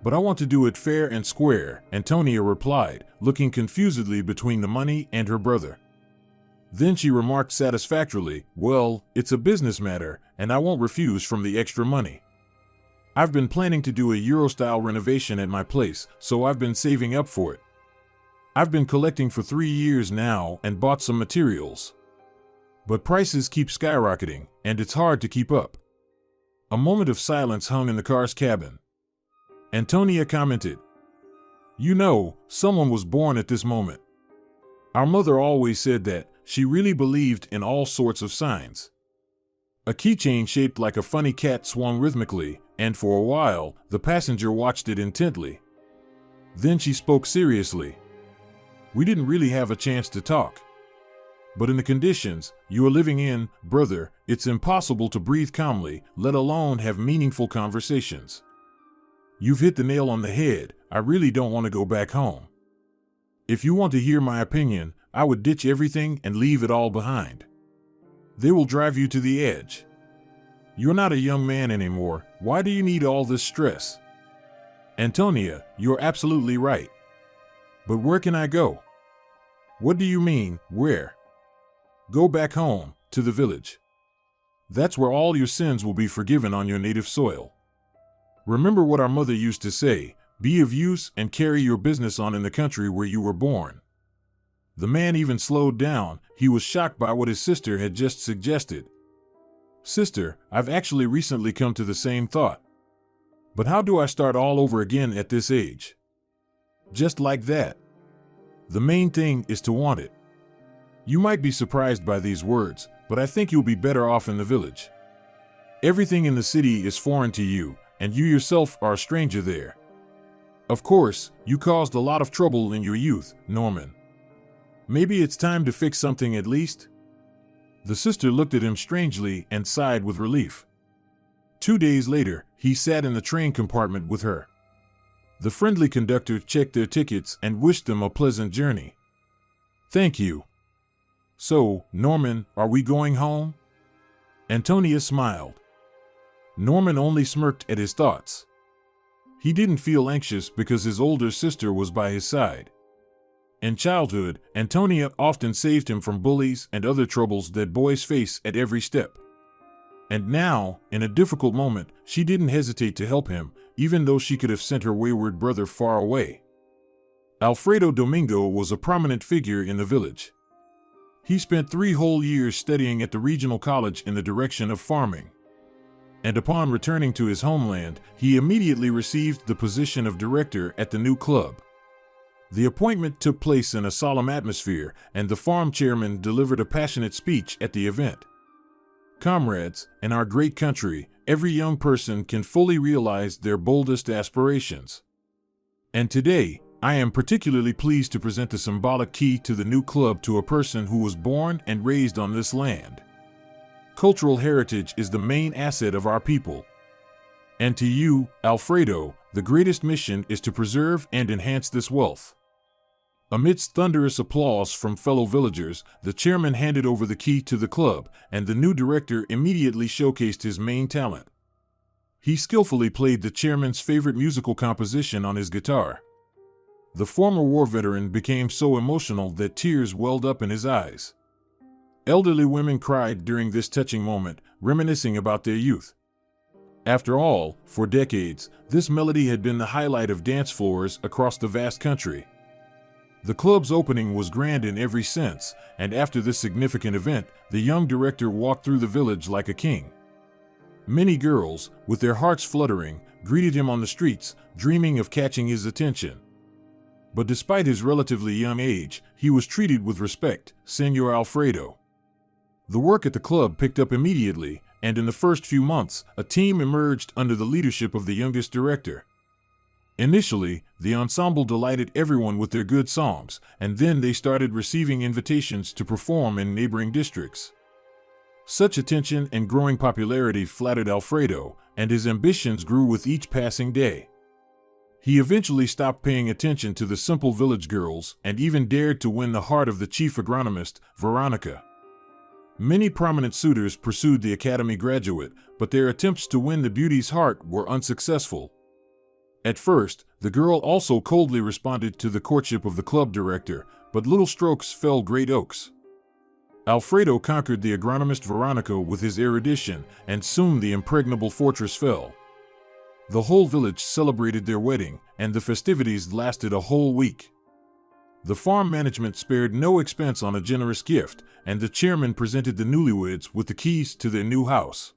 "But I want to do it fair and square," Antonia replied, looking confusedly between the money and her brother. Then she remarked satisfactorily, "Well, it's a business matter, and I won't refuse from the extra money. I've been planning to do a Euro-style renovation at my place, so I've been saving up for it. I've been collecting for 3 years now and bought some materials. But prices keep skyrocketing, and it's hard to keep up." A moment of silence hung in the car's cabin. Antonia commented, "You know, someone was born at this moment. Our mother always said that. She really believed in all sorts of signs." A keychain shaped like a funny cat swung rhythmically, and for a while, the passenger watched it intently. Then she spoke seriously. "We didn't really have a chance to talk. But in the conditions you are living in, brother, it's impossible to breathe calmly, let alone have meaningful conversations. You've hit the nail on the head. I really don't want to go back home. If you want to hear my opinion, I would ditch everything and leave it all behind. They will drive you to the edge. You're not a young man anymore. Why do you need all this stress?" "Antonia, you're absolutely right. But where can I go?" "What do you mean, where?" "Go back home, to the village. That's where all your sins will be forgiven on your native soil. Remember what our mother used to say, be of use and carry your business on in the country where you were born." The man even slowed down. He was shocked by what his sister had just suggested. "Sister, I've actually recently come to the same thought. But how do I start all over again at this age? Just like that. The main thing is to want it. You might be surprised by these words, but I think you'll be better off in the village. Everything in the city is foreign to you, and you yourself are a stranger there. Of course, you caused a lot of trouble in your youth, Norman. Maybe it's time to fix something at least? The sister looked at him strangely and sighed with relief. 2 days later, he sat in the train compartment with her. The friendly conductor checked their tickets and wished them a pleasant journey. Thank you. So, Norman, are we going home? Antonia smiled. Norman only smirked at his thoughts. He didn't feel anxious because his older sister was by his side. In childhood, Antonia often saved him from bullies and other troubles that boys face at every step. And now, in a difficult moment, she didn't hesitate to help him, even though she could have sent her wayward brother far away. Alfredo Domingo was a prominent figure in the village. He spent 3 whole years studying at the regional college in the direction of farming. And upon returning to his homeland, he immediately received the position of director at the new club. The appointment took place in a solemn atmosphere, and the farm chairman delivered a passionate speech at the event. Comrades, in our great country, every young person can fully realize their boldest aspirations. And today, I am particularly pleased to present the symbolic key to the new club to a person who was born and raised on this land. Cultural heritage is the main asset of our people. And to you, Alfredo, the greatest mission is to preserve and enhance this wealth. Amidst thunderous applause from fellow villagers, the chairman handed over the key to the club, and the new director immediately showcased his main talent. He skillfully played the chairman's favorite musical composition on his guitar. The former war veteran became so emotional that tears welled up in his eyes. Elderly women cried during this touching moment, reminiscing about their youth. After all, for decades, this melody had been the highlight of dance floors across the vast country. The club's opening was grand in every sense, and after this significant event, the young director walked through the village like a king. Many girls, with their hearts fluttering, greeted him on the streets, dreaming of catching his attention. But despite his relatively young age, he was treated with respect, Senor Alfredo. The work at the club picked up immediately, and in the first few months, a team emerged under the leadership of the youngest director. Initially, the ensemble delighted everyone with their good songs, and then they started receiving invitations to perform in neighboring districts. Such attention and growing popularity flattered Alfredo, and his ambitions grew with each passing day. He eventually stopped paying attention to the simple village girls and even dared to win the heart of the chief agronomist, Veronica. Many prominent suitors pursued the academy graduate, but their attempts to win the beauty's heart were unsuccessful. At first, the girl also coldly responded to the courtship of the club director, but little strokes fell great oaks. Alfredo conquered the agronomist Veronica with his erudition, and soon the impregnable fortress fell. The whole village celebrated their wedding, and the festivities lasted a whole week. The farm management spared no expense on a generous gift, and the chairman presented the newlyweds with the keys to their new house.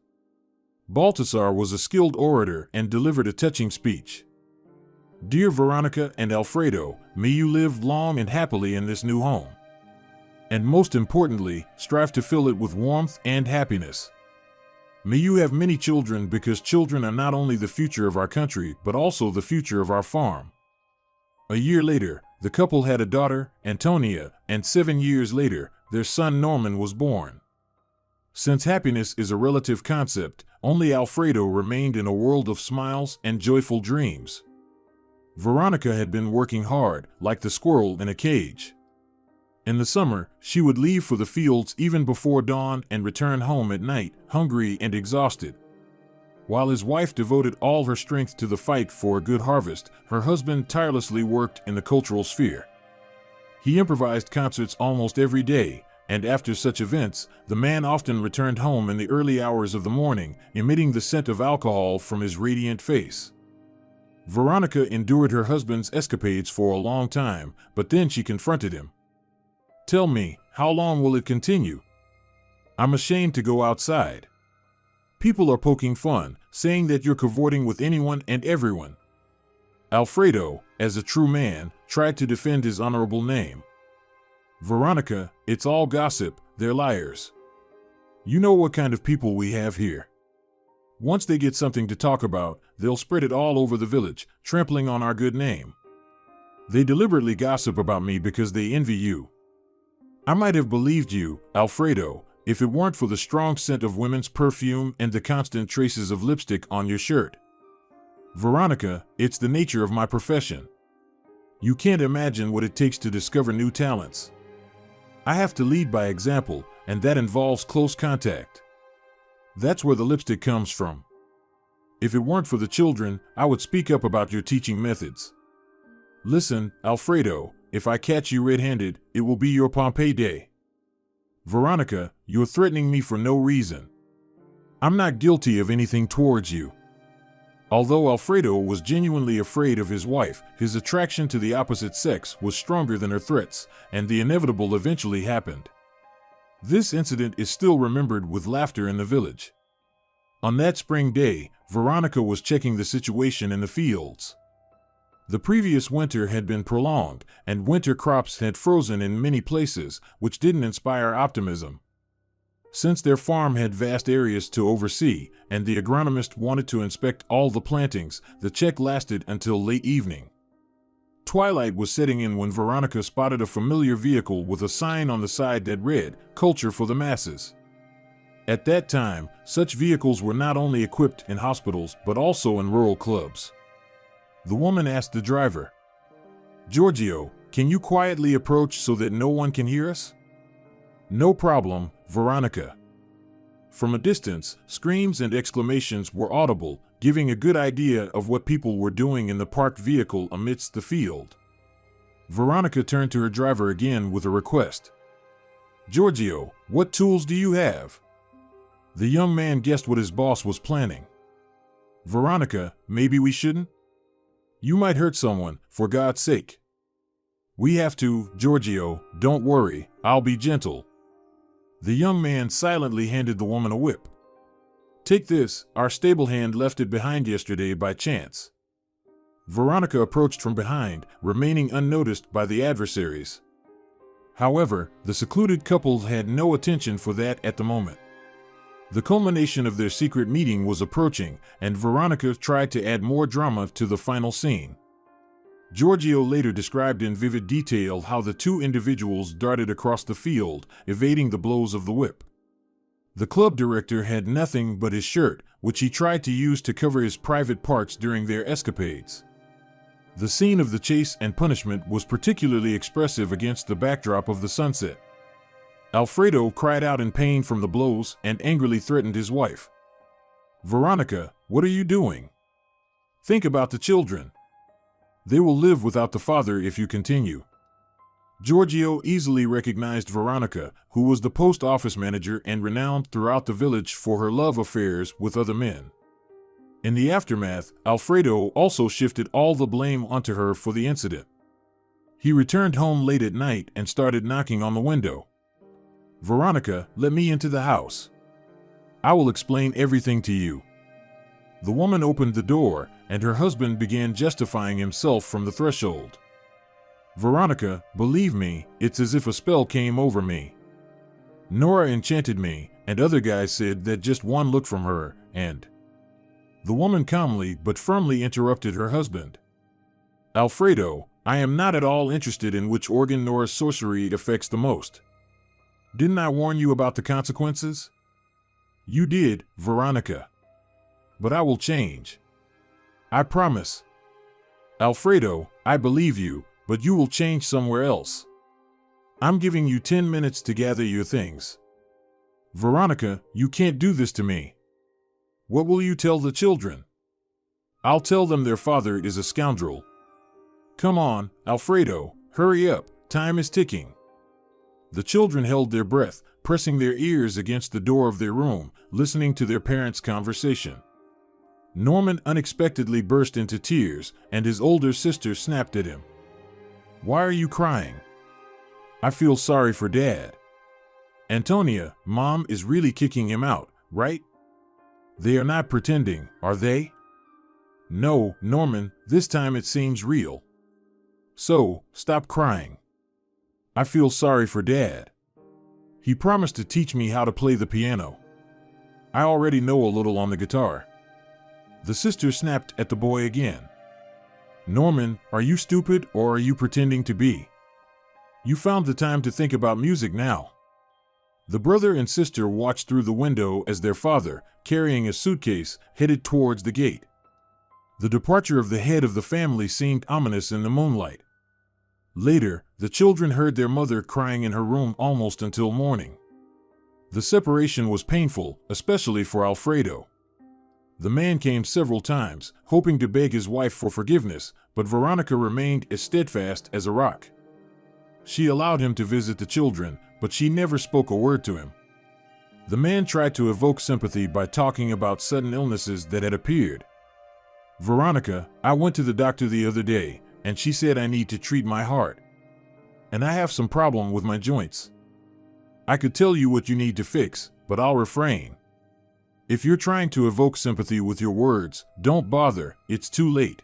Baltasar was a skilled orator and delivered a touching speech. Dear Veronica and Alfredo, may you live long and happily in this new home. And most importantly, strive to fill it with warmth and happiness. May you have many children, because children are not only the future of our country, but also the future of our farm. A year later, the couple had a daughter, Antonia, and 7 years later, their son Norman was born. Since happiness is a relative concept, only Alfredo remained in a world of smiles and joyful dreams. Veronica had been working hard, like the squirrel in a cage. In the summer, she would leave for the fields even before dawn and return home at night, hungry and exhausted. While his wife devoted all her strength to the fight for a good harvest, her husband tirelessly worked in the cultural sphere. He improvised concerts almost every day, and after such events, the man often returned home in the early hours of the morning, emitting the scent of alcohol from his radiant face. Veronica endured her husband's escapades for a long time, but then she confronted him. Tell me, how long will it continue? I'm ashamed to go outside. People are poking fun, saying that you're cavorting with anyone and everyone. Alfredo, as a true man, tried to defend his honorable name. Veronica, it's all gossip, they're liars. You know what kind of people we have here. Once they get something to talk about, they'll spread it all over the village, trampling on our good name. They deliberately gossip about me because they envy you. I might have believed you, Alfredo, if it weren't for the strong scent of women's perfume and the constant traces of lipstick on your shirt. Veronica, it's the nature of my profession. You can't imagine what it takes to discover new talents. I have to lead by example, and that involves close contact. That's where the lipstick comes from. If it weren't for the children, I would speak up about your teaching methods. Listen, Alfredo, if I catch you red-handed, it will be your Pompeii day. Veronica, you're threatening me for no reason. I'm not guilty of anything towards you. Although Alfredo was genuinely afraid of his wife, his attraction to the opposite sex was stronger than her threats, and the inevitable eventually happened. This incident is still remembered with laughter in the village. On that spring day, Veronica was checking the situation in the fields. The previous winter had been prolonged, and winter crops had frozen in many places, which didn't inspire optimism. Since their farm had vast areas to oversee, and the agronomist wanted to inspect all the plantings, the check lasted until late evening. Twilight was setting in when Veronica spotted a familiar vehicle with a sign on the side that read, "Culture for the Masses." At that time, such vehicles were not only equipped in hospitals but also in rural clubs. The woman asked the driver, "Giorgio, can you quietly approach so that no one can hear us?" "No problem, Veronica." From a distance, screams and exclamations were audible, giving a good idea of what people were doing in the parked vehicle amidst the field. Veronica turned to her driver again with a request. "Giorgio, what tools do you have?" The young man guessed what his boss was planning. "Veronica, maybe we shouldn't? You might hurt someone, for God's sake." "We have to, Giorgio, don't worry, I'll be gentle." The young man silently handed the woman a whip. "Take this, our stable hand left it behind yesterday by chance." Veronica approached from behind, remaining unnoticed by the adversaries. However, the secluded couple had no attention for that at the moment. The culmination of their secret meeting was approaching, and Veronica tried to add more drama to the final scene. Giorgio later described in vivid detail how the two individuals darted across the field, evading the blows of the whip. The club director had nothing but his shirt, which he tried to use to cover his private parts during their escapades. The scene of the chase and punishment was particularly expressive against the backdrop of the sunset. Alfredo cried out in pain from the blows and angrily threatened his wife. "Veronica, what are you doing? Think about the children. They will live without the father if you continue." Giorgio easily recognized Veronica, who was the post office manager and renowned throughout the village for her love affairs with other men. In the aftermath, Alfredo also shifted all the blame onto her for the incident. He returned home late at night and started knocking on the window. "Veronica, let me into the house. I will explain everything to you." The woman opened the door, and her husband began justifying himself from the threshold. "Veronica, believe me, it's as if a spell came over me. Nora enchanted me, and other guys said that just one look from her, and..." The woman calmly but firmly interrupted her husband. "Alfredo, I am not at all interested in which organ Nora's sorcery affects the most. Didn't I warn you about the consequences?" "You did, Veronica. But I will change. I promise." "Alfredo, I believe you, but you will change somewhere else. I'm giving you 10 minutes to gather your things." "Veronica, you can't do this to me." "What will you tell the children?" "I'll tell them their father is a scoundrel." "Come on, Alfredo, hurry up, time is ticking." The children held their breath, pressing their ears against the door of their room, listening to their parents' conversation. Norman unexpectedly burst into tears, and his older sister snapped at him. "Why are you crying?" "I feel sorry for Dad." "Antonia, Mom is really kicking him out, right?" "They are not pretending, are they?" "No, Norman, this time it seems real." "So, stop crying." I feel sorry for Dad. He promised to teach me how to play the piano. I already know a little on the guitar." The sister snapped at the boy again. "Norman, are you stupid or are you pretending to be? You found the time to think about music now." The brother and sister watched through the window as their father, carrying a suitcase, headed towards the gate. The departure of the head of the family seemed ominous in the moonlight. Later, the children heard their mother crying in her room almost until morning. The separation was painful, especially for Alfredo. The man came several times, hoping to beg his wife for forgiveness, but Veronica remained as steadfast as a rock. She allowed him to visit the children, but she never spoke a word to him. The man tried to evoke sympathy by talking about sudden illnesses that had appeared. "Veronica, I went to the doctor the other day, and she said I need to treat my heart. And I have some problem with my joints. I could tell you what you need to fix, but I'll refrain. If you're trying to evoke sympathy with your words, don't bother, it's too late.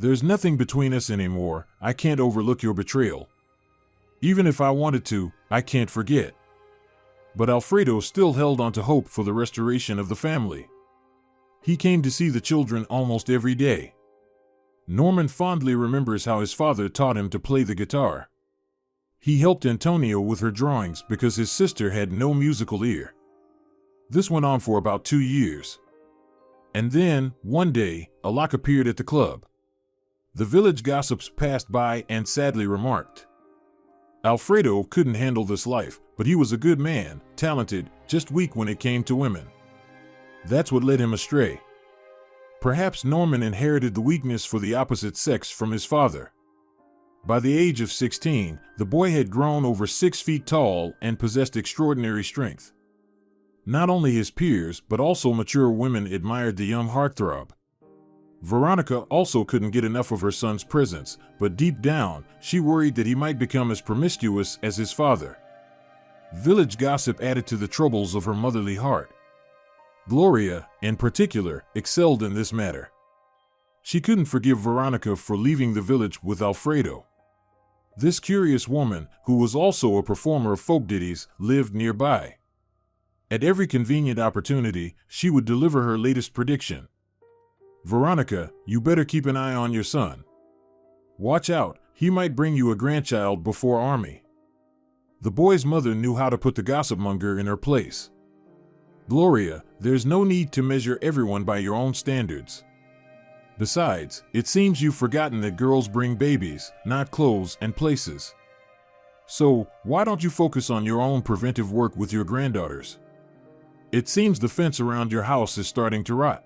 There's nothing between us anymore, I can't overlook your betrayal. Even if I wanted to, I can't forget." But Alfredo still held on to hope for the restoration of the family. He came to see the children almost every day. Norman fondly remembers how his father taught him to play the guitar. He helped Antonia with her drawings because his sister had no musical ear. This went on for about 2 years. And then, one day, a lock appeared at the club. The village gossips passed by and sadly remarked, "Alfredo couldn't handle this life, but he was a good man, talented, just weak when it came to women. That's what led him astray." Perhaps Norman inherited the weakness for the opposite sex from his father. By the age of 16, the boy had grown over 6 feet tall and possessed extraordinary strength. Not only his peers, but also mature women admired the young heartthrob. Veronica also couldn't get enough of her son's presence, but deep down, she worried that he might become as promiscuous as his father. Village gossip added to the troubles of her motherly heart. Gloria, in particular, excelled in this matter. She couldn't forgive Veronica for leaving the village with Alfredo. This curious woman, who was also a performer of folk ditties, lived nearby. At every convenient opportunity, she would deliver her latest prediction. "Veronica, you better keep an eye on your son. Watch out, he might bring you a grandchild before army." The boy's mother knew how to put the gossipmonger in her place. "Gloria, there's no need to measure everyone by your own standards. Besides, it seems you've forgotten that girls bring babies, not clothes and places. So, why don't you focus on your own preventive work with your granddaughters? It seems the fence around your house is starting to rot.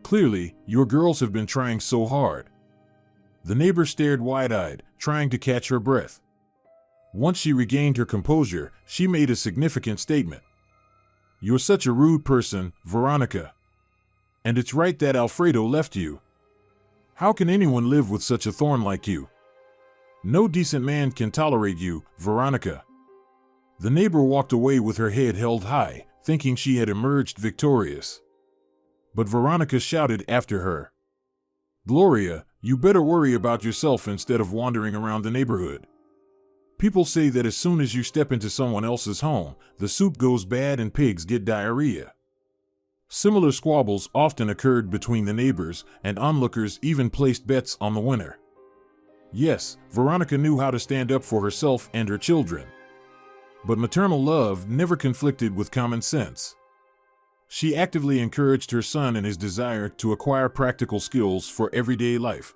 Clearly, your girls have been trying so hard." The neighbor stared wide-eyed, trying to catch her breath. Once she regained her composure, she made a significant statement. "You're such a rude person, Veronica. And it's right that Alfredo left you. How can anyone live with such a thorn like you? No decent man can tolerate you, Veronica." The neighbor walked away with her head held high, thinking she had emerged victorious. But Veronica shouted after her, "Gloria, you better worry about yourself instead of wandering around the neighborhood. People say that as soon as you step into someone else's home, the soup goes bad and pigs get diarrhea." Similar squabbles often occurred between the neighbors, and onlookers even placed bets on the winner. Yes, Veronica knew how to stand up for herself and her children. But maternal love never conflicted with common sense. She actively encouraged her son in his desire to acquire practical skills for everyday life.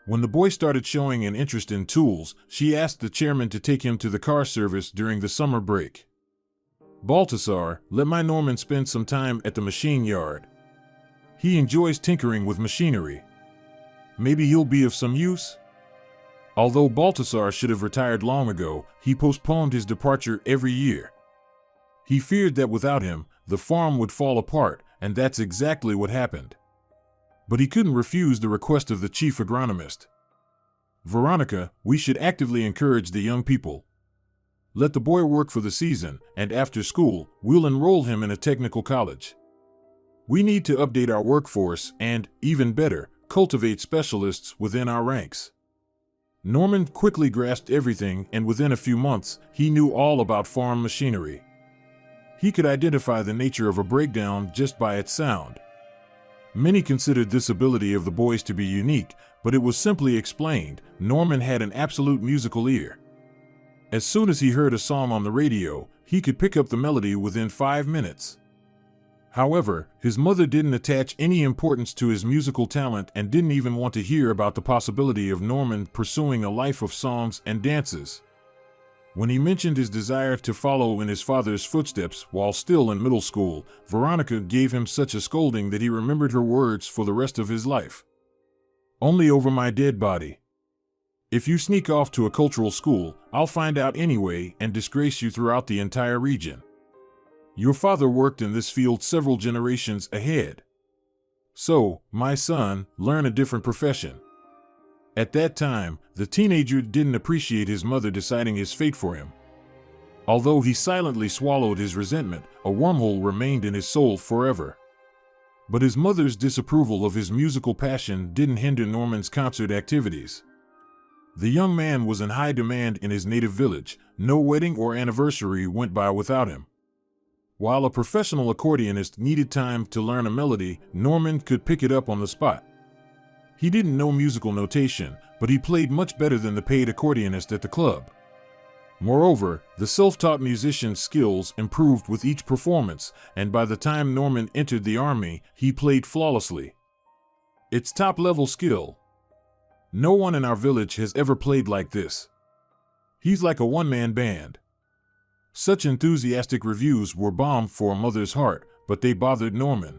When the boy started showing an interest in tools, she asked the chairman to take him to the car service during the summer break. "Baltasar, let my Norman spend some time at the machine yard. He enjoys tinkering with machinery. Maybe he'll be of some use?" Although Baltasar should have retired long ago, he postponed his departure every year. He feared that without him, the farm would fall apart, and that's exactly what happened. But he couldn't refuse the request of the chief agronomist. "Veronica, we should actively encourage the young people. Let the boy work for the season, and after school, we'll enroll him in a technical college. We need to update our workforce and, even better, cultivate specialists within our ranks." Norman quickly grasped everything, and within a few months, he knew all about farm machinery. He could identify the nature of a breakdown just by its sound. Many considered this ability of the boys to be unique, but it was simply explained. Norman had an absolute musical ear. As soon as he heard a song on the radio, he could pick up the melody within 5 minutes. However, his mother didn't attach any importance to his musical talent and didn't even want to hear about the possibility of Norman pursuing a life of songs and dances. When he mentioned his desire to follow in his father's footsteps while still in middle school, Veronica gave him such a scolding that he remembered her words for the rest of his life. "Only over my dead body. If you sneak off to a cultural school, I'll find out anyway and disgrace you throughout the entire region. Your father worked in this field several generations ahead. So, my son, learn a different profession." At that time, the teenager didn't appreciate his mother deciding his fate for him. Although he silently swallowed his resentment, a wormhole remained in his soul forever. But his mother's disapproval of his musical passion didn't hinder Norman's concert activities. The young man was in high demand in his native village. No wedding or anniversary went by without him. While a professional accordionist needed time to learn a melody, Norman could pick it up on the spot. He didn't know musical notation, but he played much better than the paid accordionist at the club. Moreover, the self-taught musician's skills improved with each performance, and by the time Norman entered the army, he played flawlessly. It's top-level skill. No one in our village has ever played like this. He's like a one-man band. Such enthusiastic reviews were balm for a mother's heart, but they bothered Norman.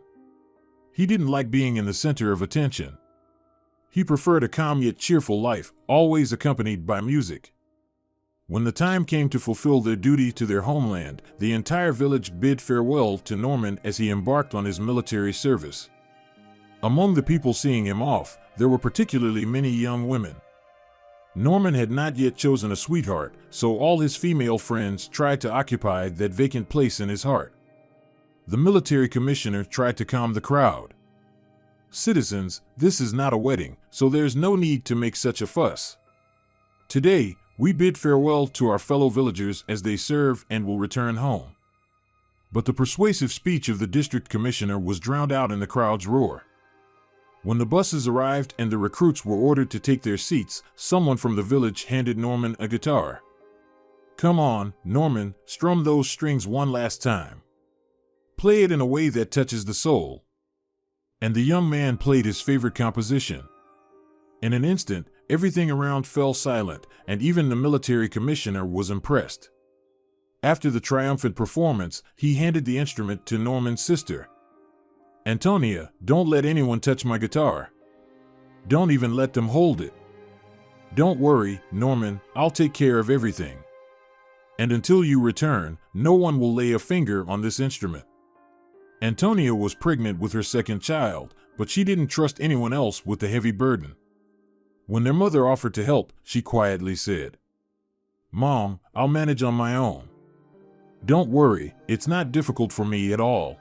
He didn't like being in the center of attention. He preferred a calm yet cheerful life, always accompanied by music. When the time came to fulfill their duty to their homeland, the entire village bid farewell to Norman as he embarked on his military service. Among the people seeing him off, there were particularly many young women. Norman had not yet chosen a sweetheart, so all his female friends tried to occupy that vacant place in his heart. The military commissioner tried to calm the crowd. "Citizens, this is not a wedding, so there's no need to make such a fuss. Today, we bid farewell to our fellow villagers as they serve and will return home." But the persuasive speech of the district commissioner was drowned out in the crowd's roar. When the buses arrived and the recruits were ordered to take their seats, someone from the village handed Norman a guitar. "Come on, Norman, strum those strings one last time. Play it in a way that touches the soul." And the young man played his favorite composition. In an instant, everything around fell silent, and even the military commissioner was impressed. After the triumphant performance, he handed the instrument to Norman's sister. "Antonia, don't let anyone touch my guitar. Don't even let them hold it. Don't worry, Norman, I'll take care of everything. And until you return, no one will lay a finger on this instrument." Antonia was pregnant with her second child, but she didn't trust anyone else with the heavy burden. When their mother offered to help, she quietly said, "Mom, I'll manage on my own. Don't worry, it's not difficult for me at all.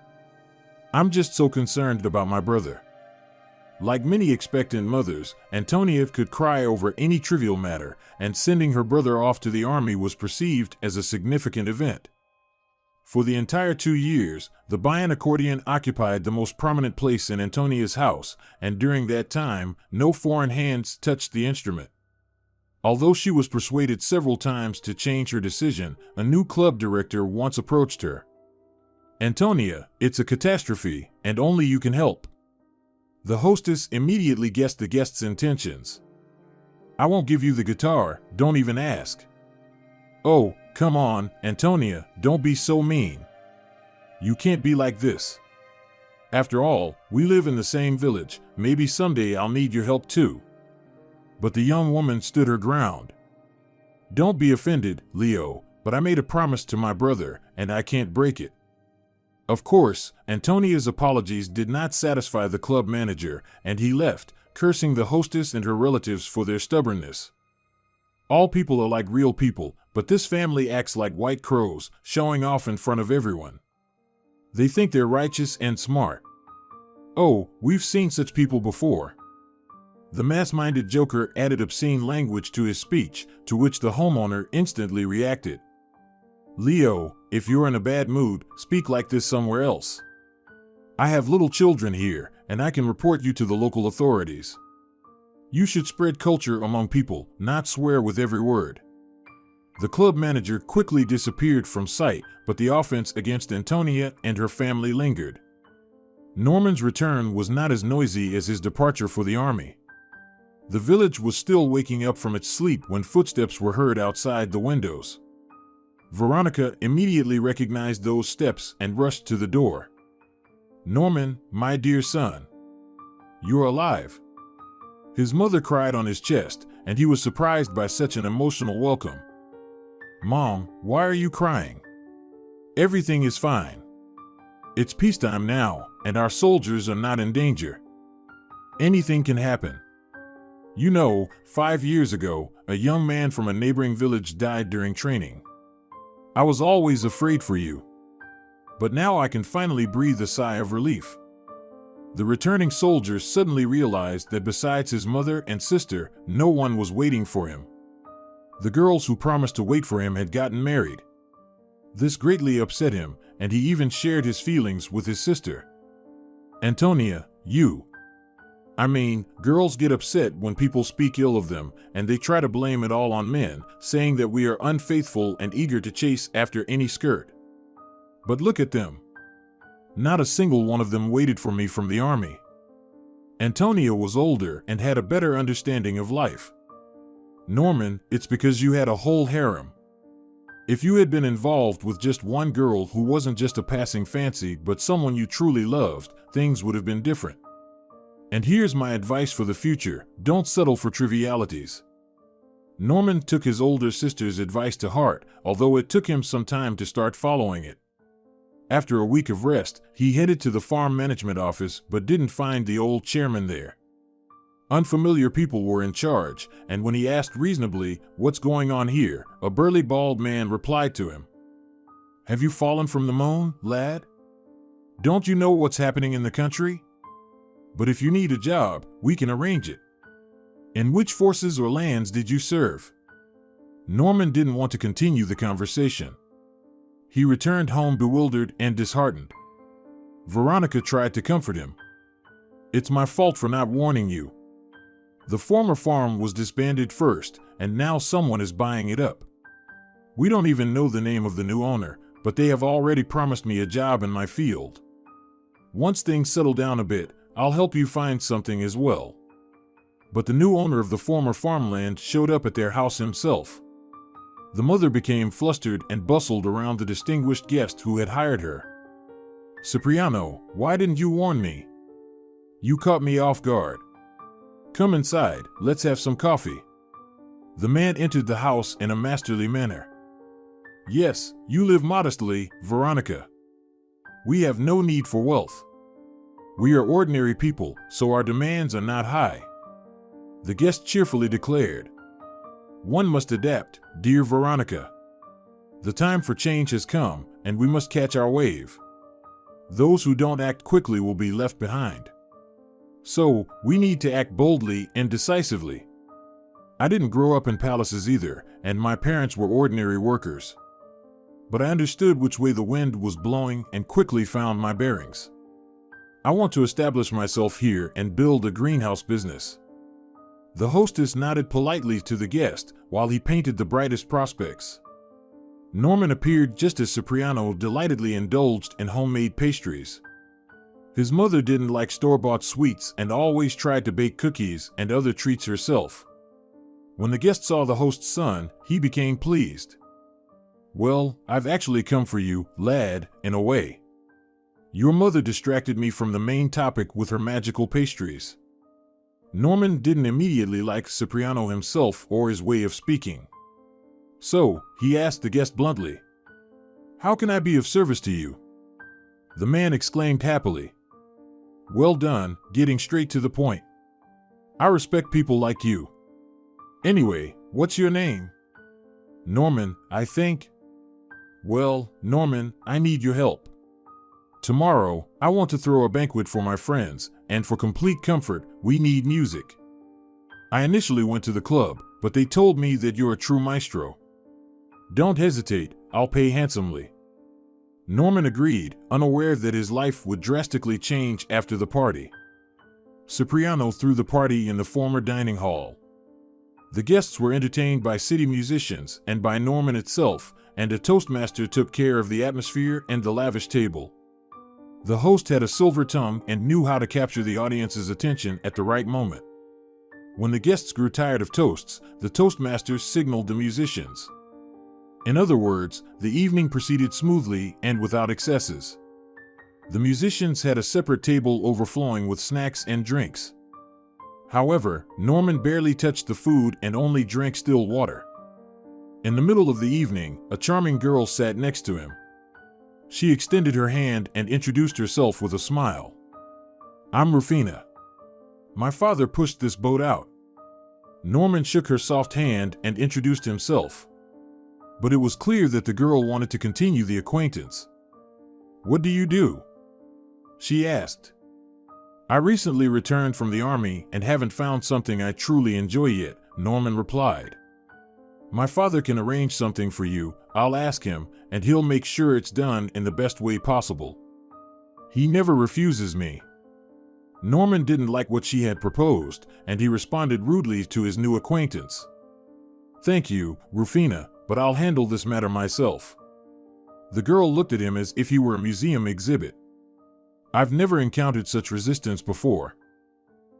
I'm just so concerned about my brother." Like many expectant mothers, Antonia could cry over any trivial matter, and sending her brother off to the army was perceived as a significant event. For the entire 2 years, the Bayan accordion occupied the most prominent place in Antonia's house, and during that time, no foreign hands touched the instrument. Although she was persuaded several times to change her decision, a new club director once approached her. "Antonia, it's a catastrophe, and only you can help." The hostess immediately guessed the guest's intentions. "I won't give you the guitar, don't even ask." "Oh, come on, Antonia, don't be so mean. You can't be like this. After all, we live in the same village, maybe someday I'll need your help too." But the young woman stood her ground. "Don't be offended, Leo, but I made a promise to my brother, and I can't break it." Of course, Antonia's apologies did not satisfy the club manager, and he left, cursing the hostess and her relatives for their stubbornness. All people are like real people, but this family acts like white crows, showing off in front of everyone. They think they're righteous and smart. Oh, we've seen such people before. The mass-minded joker added obscene language to his speech, to which the homeowner instantly reacted. Leo, if you're in a bad mood, speak like this somewhere else. I have little children here, and I can report you to the local authorities. You should spread culture among people, not swear with every word. The club manager quickly disappeared from sight, but the offense against Antonia and her family lingered. Norman's return was not as noisy as his departure for the army. The village was still waking up from its sleep when footsteps were heard outside the windows. Veronica immediately recognized those steps and rushed to the door. Norman, my dear son. You're alive. His mother cried on his chest, and he was surprised by such an emotional welcome. Mom, why are you crying? Everything is fine. It's peacetime now, and our soldiers are not in danger. Anything can happen. You know, 5 years ago, a young man from a neighboring village died during training. I was always afraid for you. But now I can finally breathe a sigh of relief. The returning soldier suddenly realized that besides his mother and sister, no one was waiting for him. The girls who promised to wait for him had gotten married. This greatly upset him, and he even shared his feelings with his sister. Antonia, girls get upset when people speak ill of them, and they try to blame it all on men, saying that we are unfaithful and eager to chase after any skirt. But look at them. Not a single one of them waited for me from the army. Antonia was older and had a better understanding of life. Norman, it's because you had a whole harem. If you had been involved with just one girl who wasn't just a passing fancy but someone you truly loved, things would have been different. And here's my advice for the future: don't settle for trivialities. Norman took his older sister's advice to heart, although it took him some time to start following it. After a week of rest, he headed to the farm management office but didn't find the old chairman there. Unfamiliar people were in charge, and when he asked reasonably, "What's going on here?" a burly bald man replied to him, "Have you fallen from the moon, lad? Don't you know what's happening in the country? But if you need a job, we can arrange it. In which forces or lands did you serve?" Norman didn't want to continue the conversation. He returned home bewildered and disheartened. Veronica tried to comfort him. "It's my fault for not warning you. The former farm was disbanded first, and now someone is buying it up. We don't even know the name of the new owner, but they have already promised me a job in my field. Once things settle down a bit, I'll help you find something as well." But the new owner of the former farmland showed up at their house himself. The mother became flustered and bustled around the distinguished guest who had hired her. "Cipriano, why didn't you warn me? You caught me off guard. Come inside, let's have some coffee." The man entered the house in a masterly manner. "Yes, you live modestly, Veronica. We have no need for wealth. We are ordinary people, so our demands are not high," the guest cheerfully declared. "One must adapt, dear Veronica. The time for change has come, and we must catch our wave. Those who don't act quickly will be left behind. So, we need to act boldly and decisively. I didn't grow up in palaces either, and my parents were ordinary workers. But I understood which way the wind was blowing and quickly found my bearings. I want to establish myself here and build a greenhouse business." The hostess nodded politely to the guest while he painted the brightest prospects. Norman appeared just as Cipriano delightedly indulged in homemade pastries. His mother didn't like store-bought sweets and always tried to bake cookies and other treats herself. When the guest saw the host's son, he became pleased. "Well, I've actually come for you, lad, in a way. Your mother distracted me from the main topic with her magical pastries." Norman didn't immediately like Cipriano himself or his way of speaking. So, he asked the guest bluntly, "How can I be of service to you?" The man exclaimed happily, "Well done, getting straight to the point. I respect people like you. Anyway, what's your name?" "Norman, I think." "Well, Norman, I need your help. Tomorrow, I want to throw a banquet for my friends, and for complete comfort, we need music. I initially went to the club, but they told me that you're a true maestro. Don't hesitate, I'll pay handsomely. Norman agreed, unaware that his life would drastically change after the party. Cipriano threw the party in the former dining hall. The guests were entertained by city musicians and by Norman itself, and a toastmaster took care of the atmosphere and the lavish table. The host had a silver tongue and knew how to capture the audience's attention at the right moment. When the guests grew tired of toasts, the toastmaster signaled the musicians. In other words, the evening proceeded smoothly and without excesses. The musicians had a separate table overflowing with snacks and drinks. However, Norman barely touched the food and only drank still water. In the middle of the evening, a charming girl sat next to him. She extended her hand and introduced herself with a smile. I'm Rufina. My father pushed this boat out. Norman shook her soft hand and introduced himself. But it was clear that the girl wanted to continue the acquaintance. What do you do? She asked. I recently returned from the army and haven't found something I truly enjoy yet, Norman replied. My father can arrange something for you, I'll ask him, and he'll make sure it's done in the best way possible. He never refuses me. Norman didn't like what she had proposed, and he responded rudely to his new acquaintance. Thank you, Rufina, but I'll handle this matter myself. The girl looked at him as if he were a museum exhibit. I've never encountered such resistance before.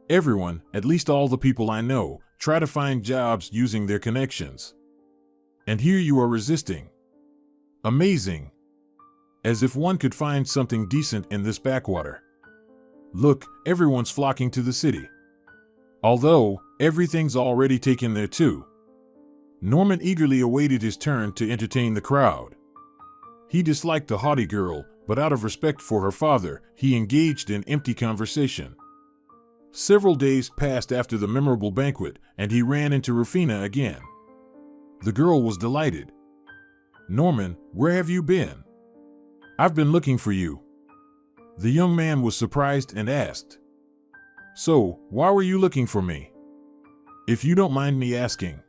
Everyone, at least all the people I know, try to find jobs using their connections. And here you are resisting. Amazing. As if one could find something decent in this backwater. Look, everyone's flocking to the city. Although, everything's already taken there too. Norman eagerly awaited his turn to entertain the crowd. He disliked the haughty girl, but out of respect for her father, he engaged in empty conversation. Several days passed after the memorable banquet, and he ran into Rufina again. The girl was delighted. Norman, where have you been? I've been looking for you. The young man was surprised and asked. So, why were you looking for me? If you don't mind me asking.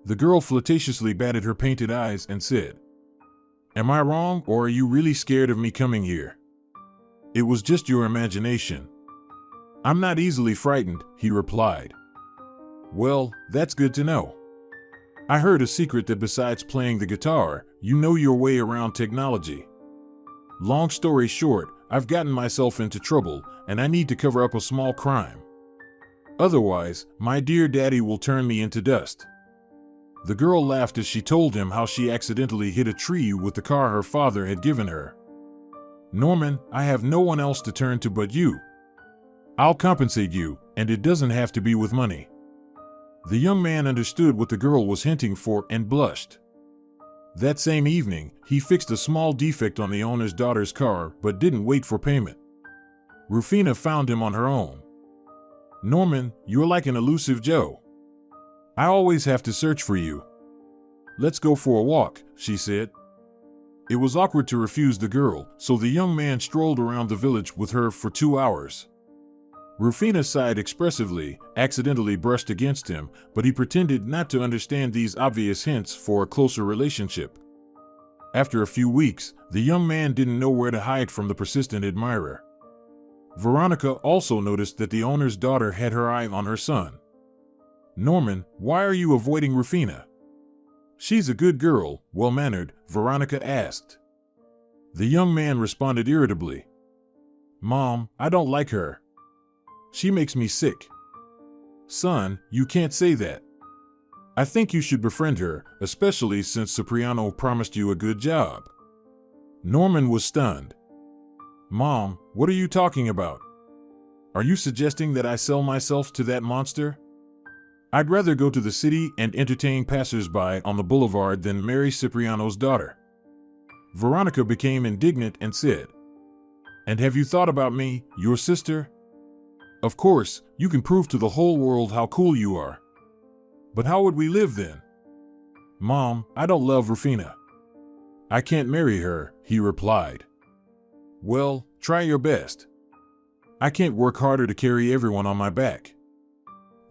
The girl flirtatiously batted her painted eyes and said, Am I wrong, or are you really scared of me coming here? It was just your imagination. I'm not easily frightened, he replied. Well, that's good to know. I heard a secret that besides playing the guitar, you know your way around technology. Long story short, I've gotten myself into trouble, and I need to cover up a small crime. Otherwise, my dear daddy will turn me into dust. The girl laughed as she told him how she accidentally hit a tree with the car her father had given her. Norman, I have no one else to turn to but you. I'll compensate you, and it doesn't have to be with money. The young man understood what the girl was hinting for and blushed. That same evening, he fixed a small defect on the owner's daughter's car but didn't wait for payment. Rufina found him on her own. Norman, you're like an elusive Joe. I always have to search for you. Let's go for a walk, she said. It was awkward to refuse the girl, so the young man strolled around the village with her for 2 hours. Rufina sighed expressively, accidentally brushed against him, but he pretended not to understand these obvious hints for a closer relationship. After a few weeks, the young man didn't know where to hide from the persistent admirer. Veronica also noticed that the owner's daughter had her eye on her son. Norman, why are you avoiding Rufina? She's a good girl, well-mannered, Veronica asked. The young man responded irritably. Mom, I don't like her. She makes me sick. Son, you can't say that. I think you should befriend her, especially since Cipriano promised you a good job. Norman was stunned. Mom, what are you talking about? Are you suggesting that I sell myself to that monster? I'd rather go to the city and entertain passers-by on the boulevard than marry Cipriano's daughter. Veronica became indignant and said, And have you thought about me, your sister? Of course, you can prove to the whole world how cool you are. But how would we live then? Mom, I don't love Rufina. I can't marry her, he replied. Well, try your best. I can't work harder to carry everyone on my back.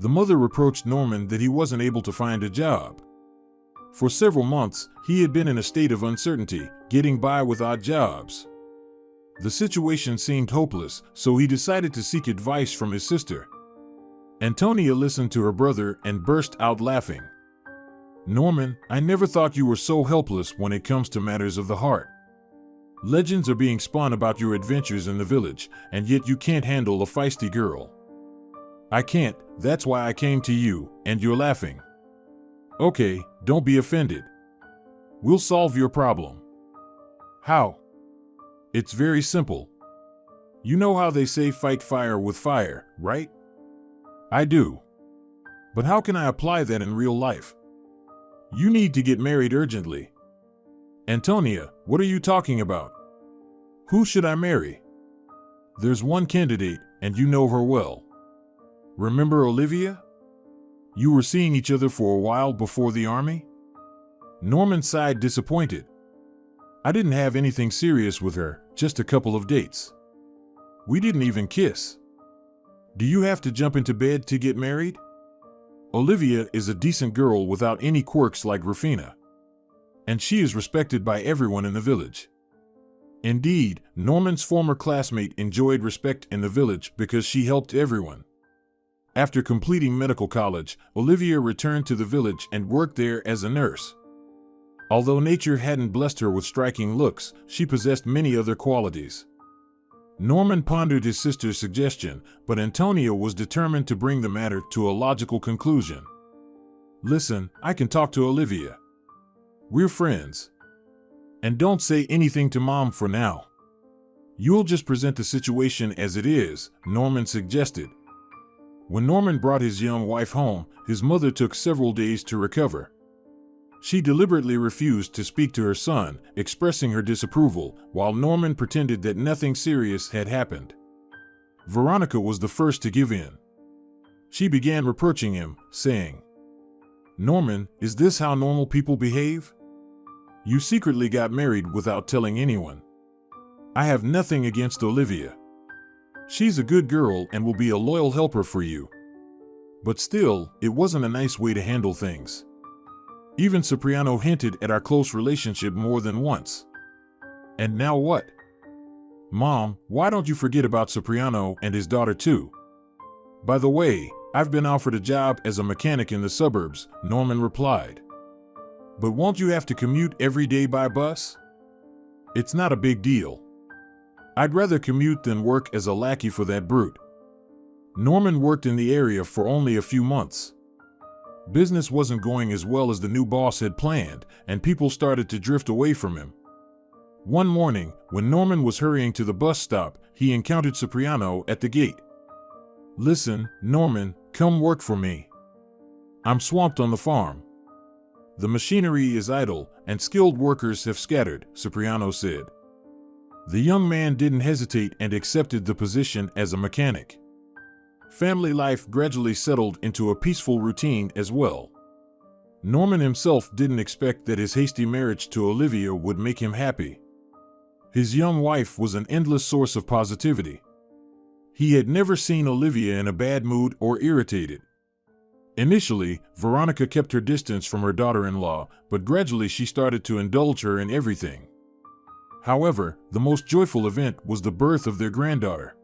The mother reproached Norman that he wasn't able to find a job. For several months, he had been in a state of uncertainty, getting by with odd jobs. The situation seemed hopeless, so he decided to seek advice from his sister. Antonia listened to her brother and burst out laughing. "Norman, I never thought you were so helpless when it comes to matters of the heart. Legends are being spun about your adventures in the village, and yet you can't handle a feisty girl." "I can't, that's why I came to you, and you're laughing." "Okay, don't be offended. We'll solve your problem." "How?" "It's very simple. You know how they say fight fire with fire, right?" "I do. But how can I apply that in real life?" "You need to get married urgently." "Antonia, what are you talking about? Who should I marry?" "There's one candidate, and you know her well. Remember Olivia? You were seeing each other for a while before the army?" Norman sighed, disappointed. "I didn't have anything serious with her, just a couple of dates. We didn't even kiss." "Do you have to jump into bed to get married? Olivia is a decent girl without any quirks like Rufina. And she is respected by everyone in the village." Indeed, Norman's former classmate enjoyed respect in the village because she helped everyone. After completing medical college, Olivia returned to the village and worked there as a nurse. Although nature hadn't blessed her with striking looks, she possessed many other qualities. Norman pondered his sister's suggestion, but Antonia was determined to bring the matter to a logical conclusion. "Listen, I can talk to Olivia. We're friends. And don't say anything to Mom for now. You'll just present the situation as it is," Norman suggested. When Norman brought his young wife home, his mother took several days to recover. She deliberately refused to speak to her son, expressing her disapproval, while Norman pretended that nothing serious had happened. Veronica was the first to give in. She began reproaching him, saying, "Norman, is this how normal people behave? You secretly got married without telling anyone. I have nothing against Olivia. She's a good girl and will be a loyal helper for you. But still, it wasn't a nice way to handle things. Even Cipriano hinted at our close relationship more than once. And now what? Mom, why don't you forget about Cipriano and his daughter too? By the way, I've been offered a job as a mechanic in the suburbs," Norman replied. "But won't you have to commute every day by bus?" "It's not a big deal. I'd rather commute than work as a lackey for that brute." Norman worked in the area for only a few months. Business wasn't going as well as the new boss had planned, and people started to drift away from him. One morning, when Norman was hurrying to the bus stop, he encountered Cipriano at the gate. "Listen, Norman, come work for me. I'm swamped on the farm. The machinery is idle, and skilled workers have scattered," Cipriano said. The young man didn't hesitate and accepted the position as a mechanic. Family life gradually settled into a peaceful routine as well. Norman himself didn't expect that his hasty marriage to Olivia would make him happy. His young wife was an endless source of positivity. He had never seen Olivia in a bad mood or irritated. Initially, Veronica kept her distance from her daughter-in-law, but gradually she started to indulge her in everything. However, the most joyful event was the birth of their granddaughter.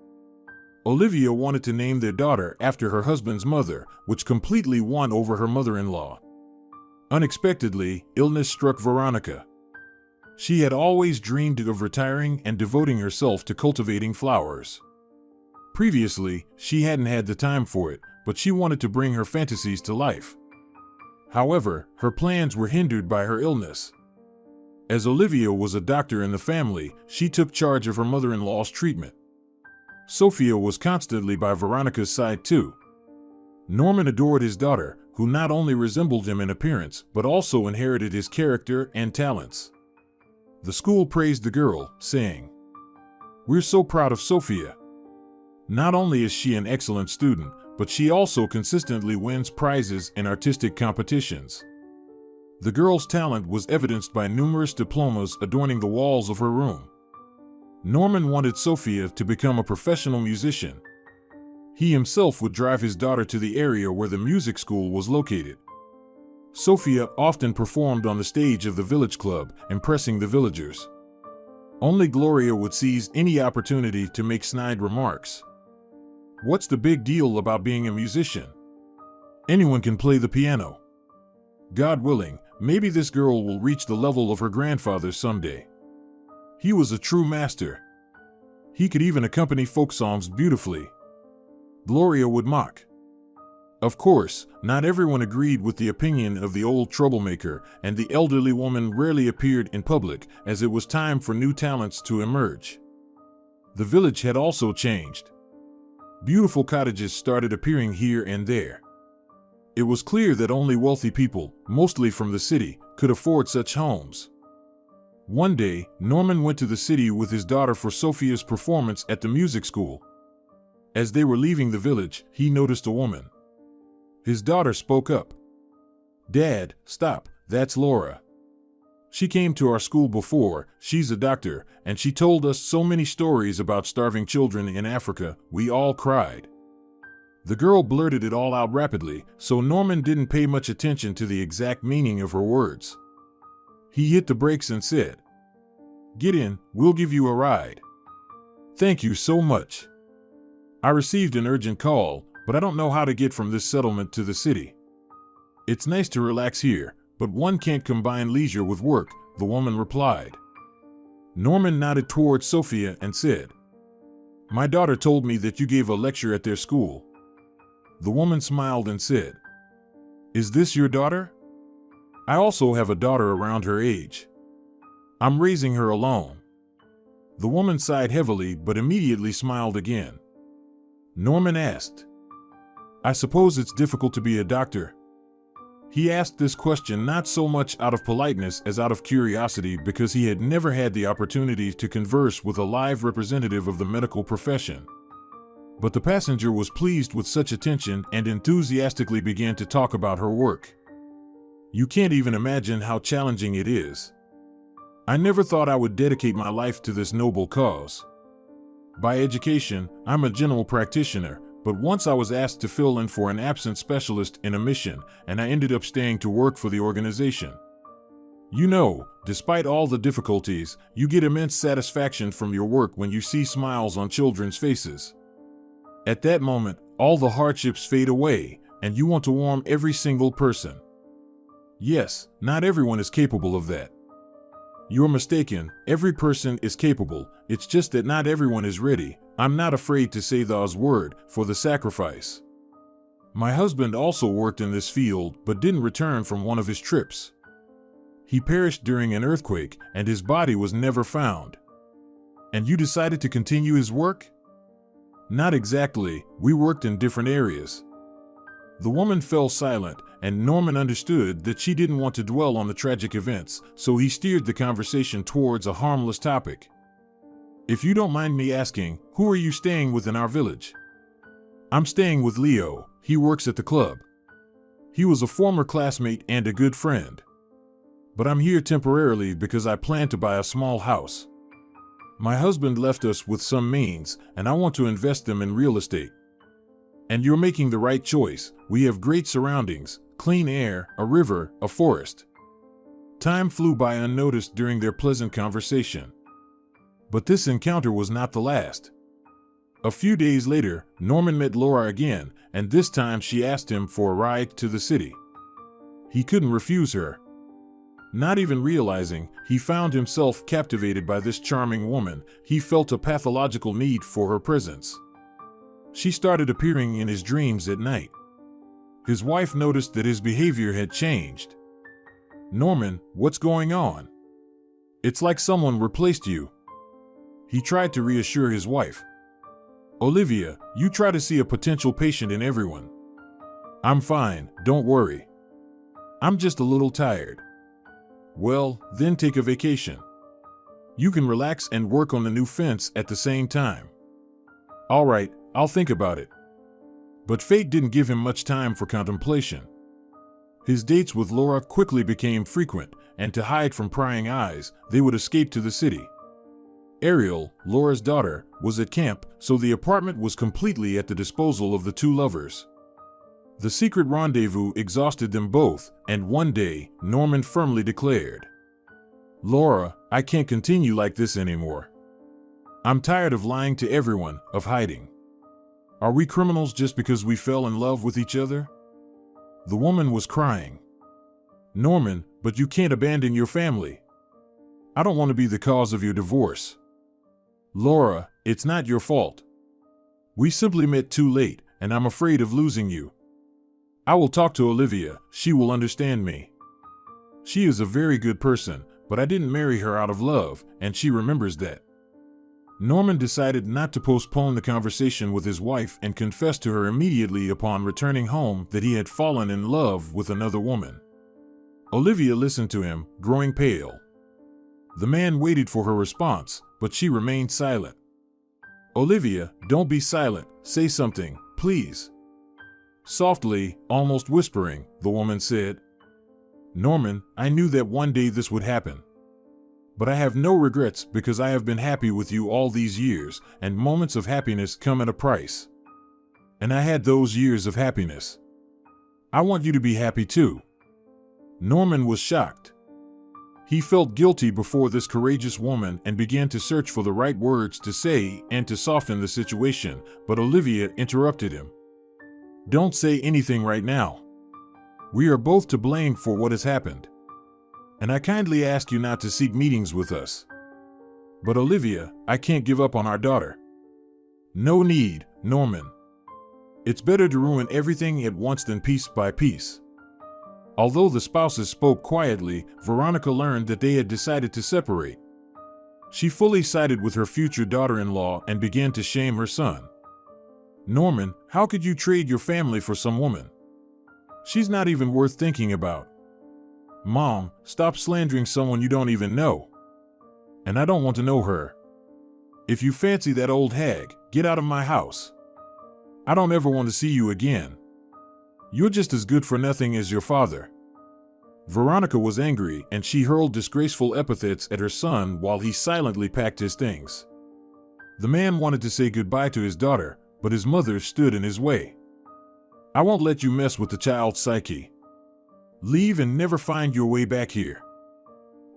Olivia wanted to name their daughter after her husband's mother, which completely won over her mother-in-law. Unexpectedly, illness struck Veronica. She had always dreamed of retiring and devoting herself to cultivating flowers. Previously, she hadn't had the time for it, but she wanted to bring her fantasies to life. However, her plans were hindered by her illness. As Olivia was a doctor in the family, she took charge of her mother-in-law's treatment. Sofia was constantly by Veronica's side too. Norman adored his daughter, who not only resembled him in appearance, but also inherited his character and talents. The school praised the girl, saying, "We're so proud of Sofia. Not only is she an excellent student, but she also consistently wins prizes in artistic competitions." The girl's talent was evidenced by numerous diplomas adorning the walls of her room. Norman wanted Sofia to become a professional musician. He himself would drive his daughter to the area where the music school was located. Sofia often performed on the stage of the village club, impressing the villagers. Only Gloria would seize any opportunity to make snide remarks. What's the big deal about being a musician? Anyone can play the piano. God willing, maybe this girl will reach the level of her grandfather someday. He was a true master. He could even accompany folk songs beautifully. Gloria would mock. Of course, not everyone agreed with the opinion of the old troublemaker, and the elderly woman rarely appeared in public, as it was time for new talents to emerge. The village had also changed. Beautiful cottages started appearing here and there. It was clear that only wealthy people, mostly from the city, could afford such homes. One day, Norman went to the city with his daughter for Sofia's performance at the music school. As they were leaving the village, he noticed a woman. His daughter spoke up. "Dad, stop, that's Laura. She came to our school before, she's a doctor, and she told us so many stories about starving children in Africa, we all cried." The girl blurted it all out rapidly, so Norman didn't pay much attention to the exact meaning of her words. He hit the brakes and said, "Get in, we'll give you a ride." "Thank you so much. I received an urgent call, but I don't know how to get from this settlement to the city. It's nice to relax here, but one can't combine leisure with work," the woman replied. Norman nodded towards Sofia and said, "My daughter told me that you gave a lecture at their school." The woman smiled and said, "Is this your daughter? I also have a daughter around her age. I'm raising her alone." The woman sighed heavily but immediately smiled again. Norman asked, "I suppose it's difficult to be a doctor?" He asked this question not so much out of politeness as out of curiosity because he had never had the opportunity to converse with a live representative of the medical profession. But the passenger was pleased with such attention and enthusiastically began to talk about her work. "You can't even imagine how challenging it is. I never thought I would dedicate my life to this noble cause. By education, I'm a general practitioner, but once I was asked to fill in for an absent specialist in a mission, and I ended up staying to work for the organization. You know, despite all the difficulties, you get immense satisfaction from your work when you see smiles on children's faces. At that moment, all the hardships fade away, and you want to warm every single person. Yes, not everyone is capable of that. You're mistaken, every person is capable, it's just that not everyone is ready, I'm not afraid to say God's word, for the sacrifice. My husband also worked in this field but didn't return from one of his trips. He perished during an earthquake and his body was never found. And you decided to continue his work? Not exactly, we worked in different areas." The woman fell silent, and Norman understood that she didn't want to dwell on the tragic events, so he steered the conversation towards a harmless topic. "If you don't mind me asking, who are you staying with in our village?" "I'm staying with Leo, he works at the club. He was a former classmate and a good friend. But I'm here temporarily because I plan to buy a small house. My husband left us with some means, and I want to invest them in real estate. And you're making the right choice. We have great surroundings, clean air, a river, a forest." Time flew by unnoticed during their pleasant conversation. But this encounter was not the last. A few days later, Norman met Laura again, and this time she asked him for a ride to the city. He couldn't refuse her. Not even realizing, he found himself captivated by this charming woman. He felt a pathological need for her presence. She started appearing in his dreams at night. His wife noticed that his behavior had changed. "Norman, what's going on? It's like someone replaced you." He tried to reassure his wife. "Olivia, you try to see a potential patient in everyone. I'm fine, don't worry. I'm just a little tired." "Well, then take a vacation. You can relax and work on the new fence at the same time." "All right, I'll think about it." But fate didn't give him much time for contemplation. His dates with Laura quickly became frequent, and to hide from prying eyes, they would escape to the city. Ariel, Laura's daughter, was at camp, so the apartment was completely at the disposal of the two lovers. The secret rendezvous exhausted them both, and one day, Norman firmly declared, "Laura, I can't continue like this anymore. I'm tired of lying to everyone, of hiding. Are we criminals just because we fell in love with each other?" The woman was crying. "Norman, but you can't abandon your family. I don't want to be the cause of your divorce. Laura, it's not your fault. We simply met too late, and I'm afraid of losing you. I will talk to Olivia, she will understand me. She is a very good person, but I didn't marry her out of love, and she remembers that." Norman decided not to postpone the conversation with his wife and confessed to her immediately upon returning home that he had fallen in love with another woman. Olivia listened to him, growing pale. The man waited for her response, but she remained silent. "Olivia, don't be silent, say something, please." Softly, almost whispering, the woman said, "Norman, I knew that one day this would happen. But I have no regrets because I have been happy with you all these years, and moments of happiness come at a price. And I had those years of happiness. I want you to be happy too." Norman was shocked. He felt guilty before this courageous woman and began to search for the right words to say and to soften the situation, but Olivia interrupted him. "Don't say anything right now. We are both to blame for what has happened. And I kindly ask you not to seek meetings with us. But Olivia, I can't give up on our daughter." "No need, Norman. It's better to ruin everything at once than piece by piece." Although the spouses spoke quietly, Veronica learned that they had decided to separate. She fully sided with her future daughter-in-law and began to shame her son. "Norman, how could you trade your family for some woman? She's not even worth thinking about. Mom, stop slandering someone you don't even know. And I don't want to know her. If you fancy that old hag, get out of my house. I don't ever want to see you again. You're just as good for nothing as your father." Veronica was angry, and she hurled disgraceful epithets at her son while he silently packed his things. The man wanted to say goodbye to his daughter, but his mother stood in his way. "I won't let you mess with the child's psyche. Leave and never find your way back here."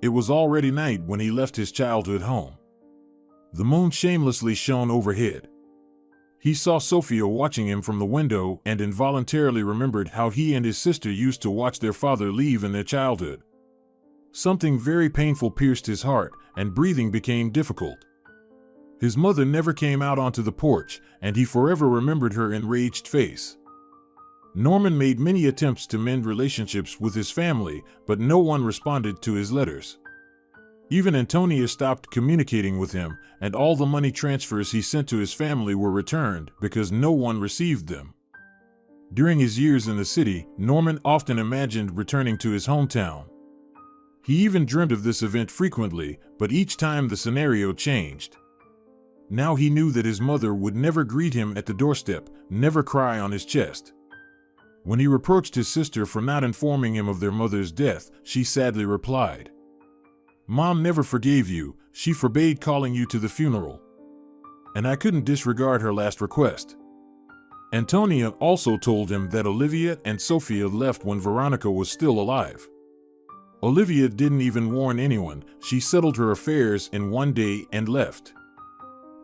It was already night when he left his childhood home. The moon shamelessly shone overhead. He saw Sofia watching him from the window and involuntarily remembered how he and his sister used to watch their father leave in their childhood. Something very painful pierced his heart, and breathing became difficult. His mother never came out onto the porch, and he forever remembered her enraged face. Norman made many attempts to mend relationships with his family, but no one responded to his letters. Even Antonia stopped communicating with him, and all the money transfers he sent to his family were returned because no one received them. During his years in the city, Norman often imagined returning to his hometown. He even dreamed of this event frequently, but each time the scenario changed. Now he knew that his mother would never greet him at the doorstep, never cry on his chest. When he reproached his sister for not informing him of their mother's death, she sadly replied, "Mom never forgave you, she forbade calling you to the funeral. And I couldn't disregard her last request." Antonia also told him that Olivia and Sofia left when Veronica was still alive. Olivia didn't even warn anyone, she settled her affairs in one day and left.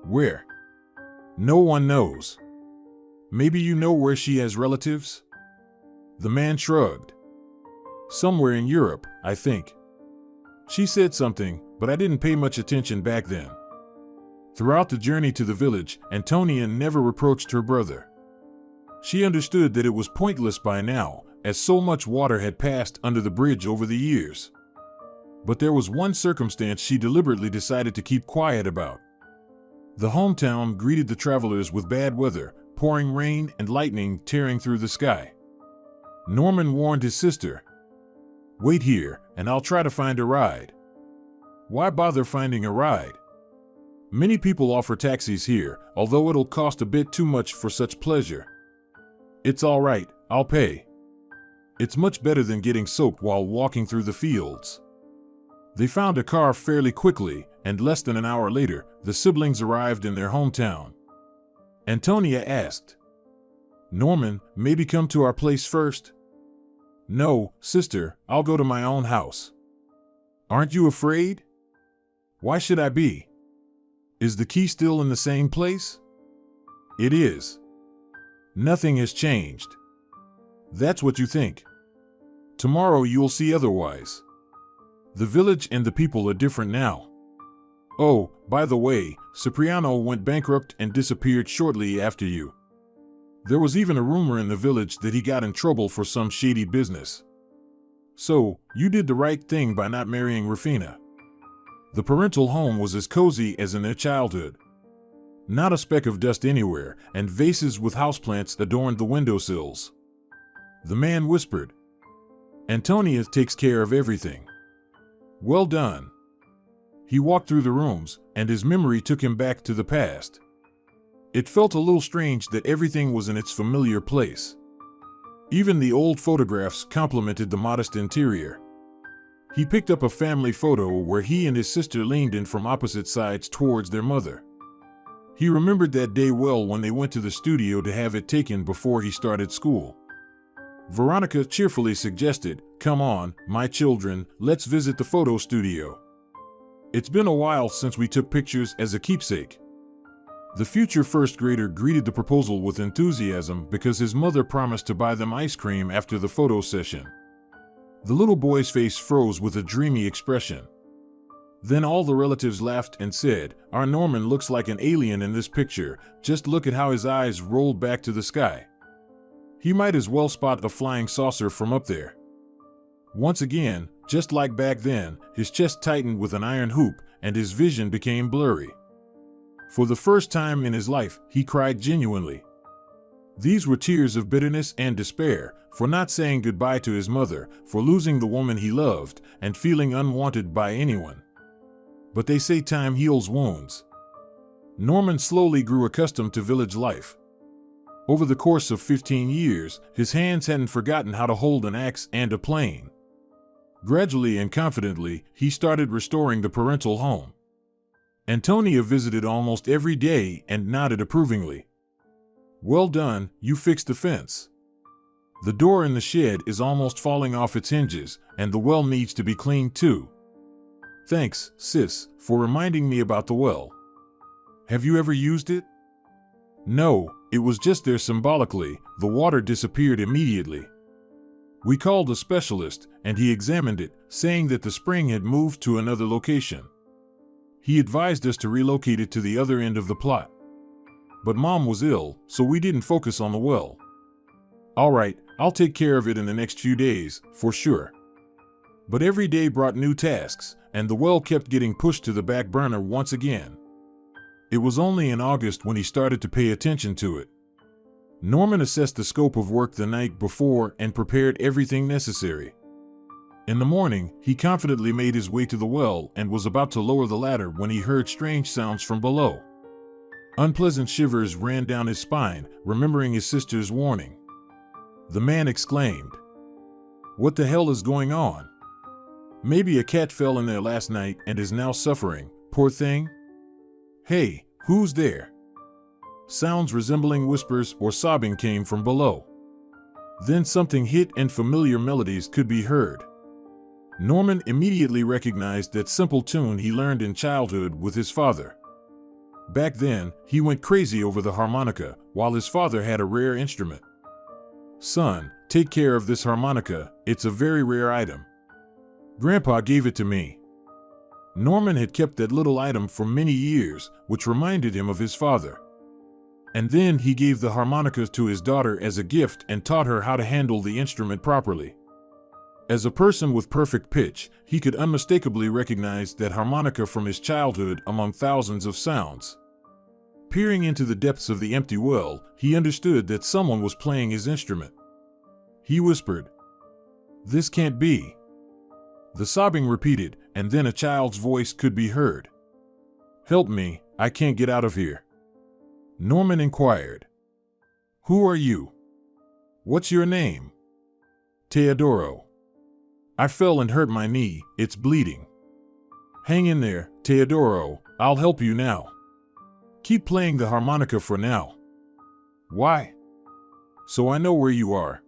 Where? No one knows. Maybe you know where she has relatives? The man shrugged. Somewhere in Europe, I think. She said something, but I didn't pay much attention back then. Throughout the journey to the village, Antonia never reproached her brother. She understood that it was pointless by now, as so much water had passed under the bridge over the years. But there was one circumstance she deliberately decided to keep quiet about. The hometown greeted the travelers with bad weather, pouring rain and lightning tearing through the sky. Norman warned his sister, "Wait here, and I'll try to find a ride." Why bother finding a ride? Many people offer taxis here, although it'll cost a bit too much for such pleasure. It's all right, I'll pay. It's much better than getting soaked while walking through the fields. They found a car fairly quickly, and less than an hour later, the siblings arrived in their hometown. Antonia asked, "Norman, maybe come to our place first?" "No, sister, I'll go to my own house." "Aren't you afraid?" "Why should I be? Is the key still in the same place?" "It is. Nothing has changed." "That's what you think. Tomorrow you'll see otherwise. The village and the people are different now. Oh, by the way, Cipriano went bankrupt and disappeared shortly after you. There was even a rumor in the village that he got in trouble for some shady business. So, you did the right thing by not marrying Rufina. The parental home was as cozy as in their childhood. Not a speck of dust anywhere, and vases with houseplants adorned the windowsills. The man whispered, "Antonia takes care of everything." "Well done." He walked through the rooms, and his memory took him back to the past. It felt a little strange that everything was in its familiar place. Even the old photographs complemented the modest interior. He picked up a family photo where he and his sister leaned in from opposite sides towards their mother. He remembered that day well when they went to the studio to have it taken before he started school. Veronica cheerfully suggested, "Come on, my children, let's visit the photo studio. It's been a while since we took pictures as a keepsake." The future first grader greeted the proposal with enthusiasm because his mother promised to buy them ice cream after the photo session. The little boy's face froze with a dreamy expression. Then all the relatives laughed and said, "Our Norman looks like an alien in this picture, just look at how his eyes rolled back to the sky. He might as well spot a flying saucer from up there." Once again, just like back then, his chest tightened with an iron hoop and his vision became blurry. For the first time in his life, he cried genuinely. These were tears of bitterness and despair, for not saying goodbye to his mother, for losing the woman he loved, and feeling unwanted by anyone. But they say time heals wounds. Norman slowly grew accustomed to village life. Over the course of 15 years, his hands hadn't forgotten how to hold an axe and a plane. Gradually and confidently, he started restoring the parental home. Antonia visited almost every day and nodded approvingly. "Well done, you fixed the fence. The door in the shed is almost falling off its hinges, and the well needs to be cleaned too. Thanks, sis, for reminding me about the well. Have you ever used it?" "No, it was just there symbolically. The water disappeared immediately. We called a specialist, and he examined it, saying that the spring had moved to another location. He advised us to relocate it to the other end of the plot. But Mom was ill, so we didn't focus on the well. All right, I'll take care of it in the next few days, for sure." But every day brought new tasks, and the well kept getting pushed to the back burner once again. It was only in August when he started to pay attention to it. Norman assessed the scope of work the night before and prepared everything necessary. In the morning, he confidently made his way to the well and was about to lower the ladder when he heard strange sounds from below. Unpleasant shivers ran down his spine, remembering his sister's warning. The man exclaimed, "What the hell is going on? Maybe a cat fell in there last night and is now suffering, poor thing? Hey, who's there?" Sounds resembling whispers or sobbing came from below. Then something hit and familiar melodies could be heard. Norman immediately recognized that simple tune he learned in childhood with his father. Back then, he went crazy over the harmonica, while his father had a rare instrument. "Son, take care of this harmonica, it's a very rare item. Grandpa gave it to me." Norman had kept that little item for many years, which reminded him of his father. And then he gave the harmonica to his daughter as a gift and taught her how to handle the instrument properly. As a person with perfect pitch, he could unmistakably recognize that harmonica from his childhood among thousands of sounds. Peering into the depths of the empty well, he understood that someone was playing his instrument. He whispered, "This can't be." The sobbing repeated, and then a child's voice could be heard. "Help me, I can't get out of here." Norman inquired, "Who are you? What's your name?" "Teodoro. I fell and hurt my knee, it's bleeding." Hang in there, Teodoro, I'll help you now. Keep playing the harmonica for now. Why? So I know where you are.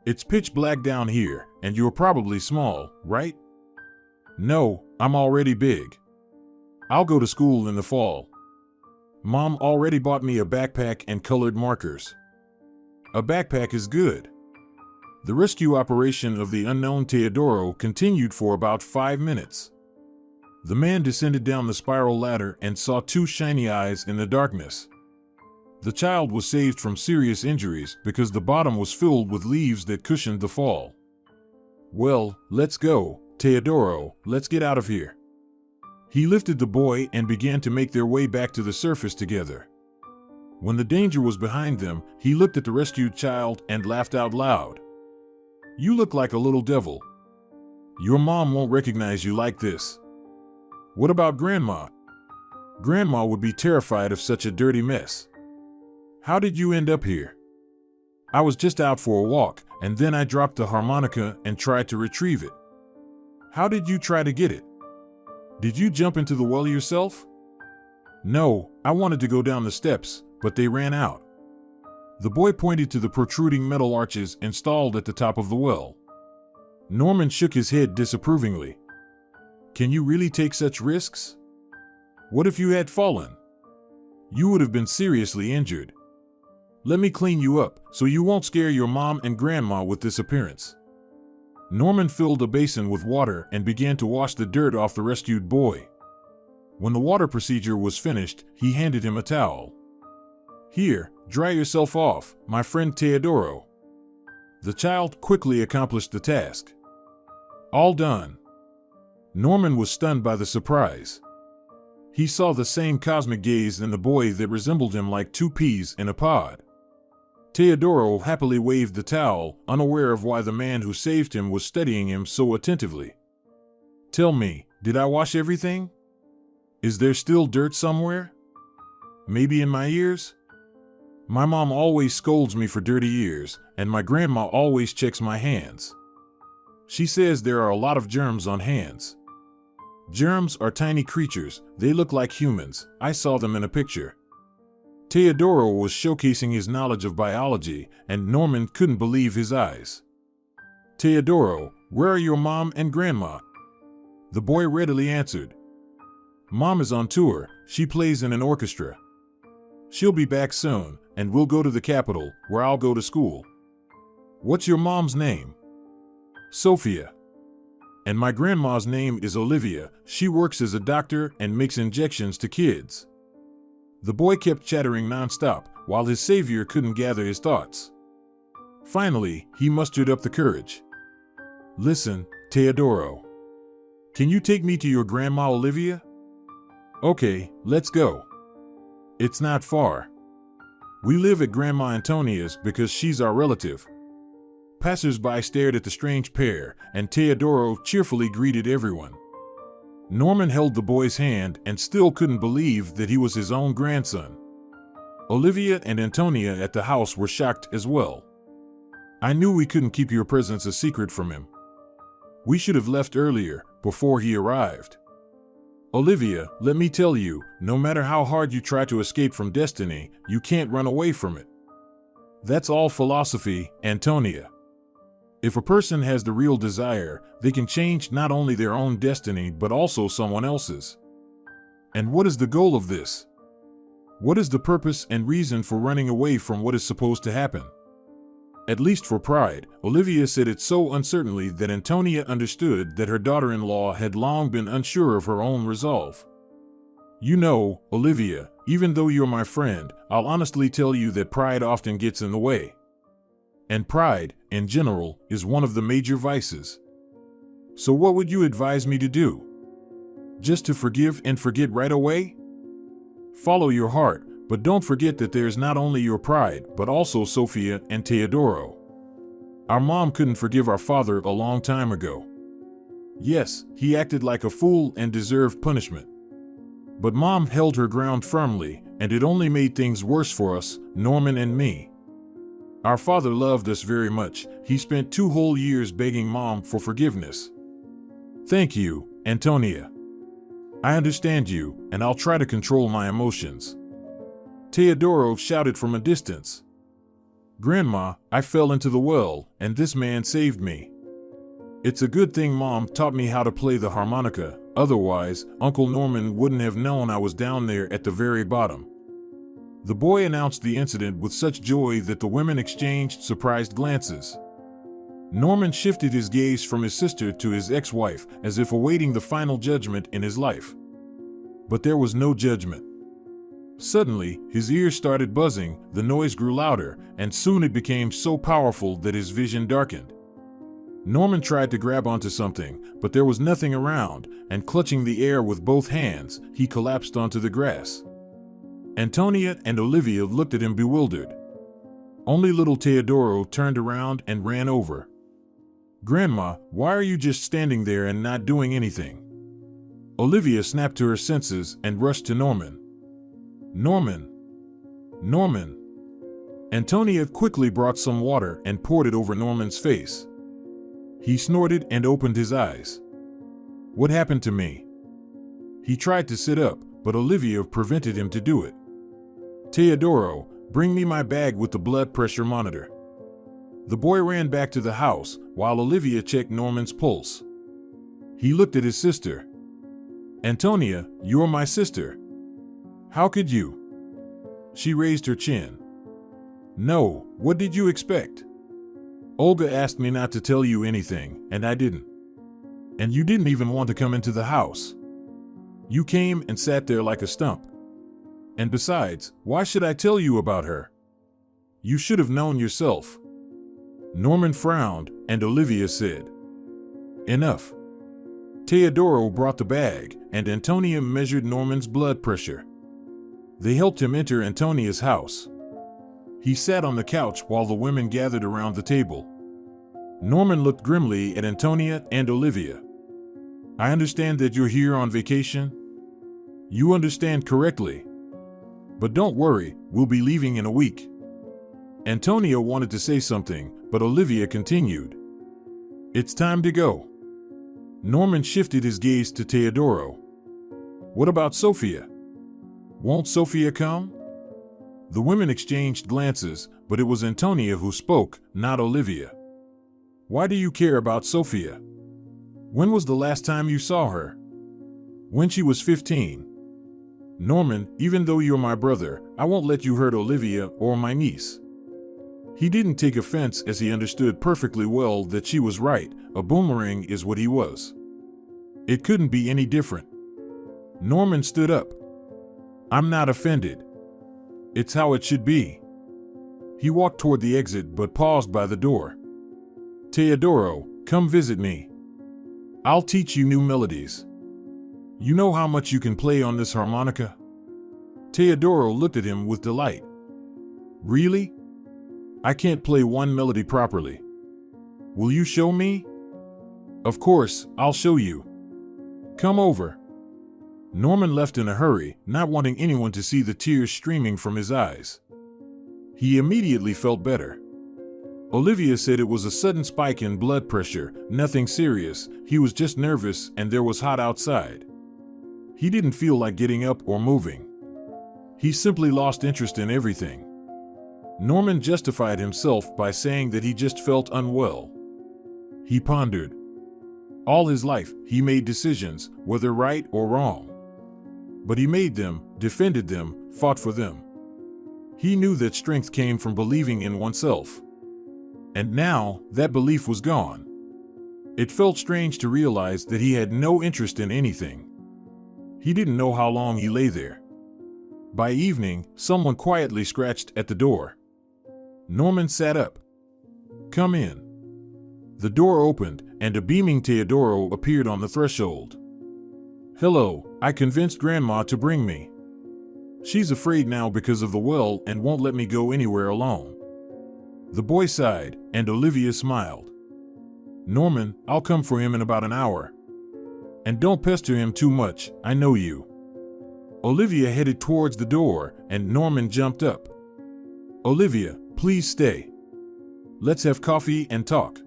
It's pitch black down here, and you're probably small, right? No, I'm already big. I'll go to school in the fall. Mom already bought me a backpack and colored markers. A backpack is good. The rescue operation of the unknown Teodoro continued for about 5 minutes. The man descended down the spiral ladder and saw 2 shiny eyes in the darkness. The child was saved from serious injuries because the bottom was filled with leaves that cushioned the fall. Well, let's go, Teodoro, let's get out of here. He lifted the boy and began to make their way back to the surface together. When the danger was behind them, he looked at the rescued child and laughed out loud. You look like a little devil. Your mom won't recognize you like this. What about Grandma? Grandma would be terrified of such a dirty mess. How did you end up here? I was just out for a walk, and then I dropped the harmonica and tried to retrieve it. How did you try to get it? Did you jump into the well yourself? No, I wanted to go down the steps, but they ran out. The boy pointed to the protruding metal arches installed at the top of the well. Norman shook his head disapprovingly. Can you really take such risks? What if you had fallen? You would have been seriously injured. Let me clean you up, so you won't scare your mom and grandma with this appearance. Norman filled a basin with water and began to wash the dirt off the rescued boy. When the water procedure was finished, he handed him a towel. Here, dry yourself off, my friend Teodoro. The child quickly accomplished the task. All done. Norman was stunned by the surprise. He saw the same cosmic gaze in the boy that resembled him like 2 peas in a pod. Teodoro happily waved the towel, unaware of why the man who saved him was studying him so attentively. Tell me, did I wash everything? Is there still dirt somewhere? Maybe in my ears? My mom always scolds me for dirty ears, and my grandma always checks my hands. She says there are a lot of germs on hands. Germs are tiny creatures, they look like humans, I saw them in a picture. Teodoro was showcasing his knowledge of biology, and Norman couldn't believe his eyes. Teodoro, where are your mom and grandma? The boy readily answered. Mom is on tour, she plays in an orchestra. She'll be back soon, and we'll go to the capital, where I'll go to school. What's your mom's name? Sofia. And my grandma's name is Olivia. She works as a doctor and makes injections to kids. The boy kept chattering nonstop, while his savior couldn't gather his thoughts. Finally, he mustered up the courage. Listen, Teodoro. Can you take me to your grandma Olivia? Okay, let's go. It's not far. We live at Grandma Antonia's because she's our relative. Passers-by stared at the strange pair, and Teodoro cheerfully greeted everyone. Norman held the boy's hand and still couldn't believe that he was his own grandson. Olivia and Antonia at the house were shocked as well. I knew we couldn't keep your presence a secret from him. We should have left earlier, before he arrived. Olivia, let me tell you, no matter how hard you try to escape from destiny, you can't run away from it. That's all philosophy, Antonia. If a person has the real desire, they can change not only their own destiny but also someone else's. And what is the goal of this? What is the purpose and reason for running away from what is supposed to happen? At least for pride, Olivia said it so uncertainly that Antonia understood that her daughter-in-law had long been unsure of her own resolve. You know, Olivia, even though you're my friend, I'll honestly tell you that pride often gets in the way. And pride, in general, is one of the major vices. So what would you advise me to do? Just to forgive and forget right away? Follow your heart, but don't forget that there's not only your pride, but also Sofia and Teodoro. Our mom couldn't forgive our father a long time ago. Yes, he acted like a fool and deserved punishment. But Mom held her ground firmly, and it only made things worse for us, Norman and me. Our father loved us very much. He spent 2 whole years begging Mom for forgiveness. Thank you, Antonia. I understand you, and I'll try to control my emotions. Teodoro shouted from a distance. Grandma, I fell into the well, and this man saved me. It's a good thing Mom taught me how to play the harmonica, otherwise, Uncle Norman wouldn't have known I was down there at the very bottom. The boy announced the incident with such joy that the women exchanged surprised glances. Norman shifted his gaze from his sister to his ex-wife, as if awaiting the final judgment in his life. But there was no judgment. Suddenly, his ears started buzzing, the noise grew louder, and soon it became so powerful that his vision darkened. Norman tried to grab onto something, but there was nothing around, and clutching the air with both hands, he collapsed onto the grass. Antonia and Olivia looked at him bewildered. Only little Teodoro turned around and ran over. Grandma, why are you just standing there and not doing anything? Olivia snapped to her senses and rushed to Norman. Norman! Norman! Antonia quickly brought some water and poured it over Norman's face. He snorted and opened his eyes. What happened to me? He tried to sit up, but Olivia prevented him to do it. Teodoro, bring me my bag with the blood pressure monitor. The boy ran back to the house while Olivia checked Norman's pulse. He looked at his sister. Antonia, you're my sister. How could you? She raised her chin. No, what did you expect? Olga asked me not to tell you anything, and I didn't. And you didn't even want to come into the house. You came and sat there like a stump. And besides, why should I tell you about her? You should have known yourself. Norman frowned, and Olivia said, Enough. Teodoro brought the bag, and Antonia measured Norman's blood pressure. They helped him enter Antonia's house. He sat on the couch while the women gathered around the table. Norman looked grimly at Antonia and Olivia. I understand that you're here on vacation. You understand correctly. But don't worry, we'll be leaving in a week. Antonia wanted to say something, but Olivia continued. It's time to go. Norman shifted his gaze to Teodoro. What about Sofia? Won't Sofia come? The women exchanged glances, but it was Antonia who spoke, not Olivia. Why do you care about Sofia? When was the last time you saw her? When she was 15. Norman, even though you're my brother, I won't let you hurt Olivia or my niece. He didn't take offense as he understood perfectly well that she was right. A boomerang is what he was. It couldn't be any different. Norman stood up. I'm not offended. It's how it should be. He walked toward the exit but paused by the door. Teodoro, come visit me. I'll teach you new melodies. You know how much you can play on this harmonica? Teodoro looked at him with delight. Really? I can't play one melody properly. Will you show me? Of course, I'll show you. Come over. Norman left in a hurry, not wanting anyone to see the tears streaming from his eyes. He immediately felt better. Olivia said it was a sudden spike in blood pressure, nothing serious, he was just nervous and there was hot outside. He didn't feel like getting up or moving. He simply lost interest in everything. Norman justified himself by saying that he just felt unwell. He pondered. All his life, he made decisions, whether right or wrong. But he made them, defended them, fought for them. He knew that strength came from believing in oneself. And now, that belief was gone. It felt strange to realize that he had no interest in anything. He didn't know how long he lay there. By evening, someone quietly scratched at the door. Norman sat up. Come in. The door opened, and a beaming Teodoro appeared on the threshold. Hello, I convinced Grandma to bring me. She's afraid now because of the well and won't let me go anywhere alone. The boy sighed, and Olivia smiled. Norman, I'll come for him in about an hour. And don't pester him too much, I know you. Olivia headed towards the door, and Norman jumped up. Olivia, please stay. Let's have coffee and talk.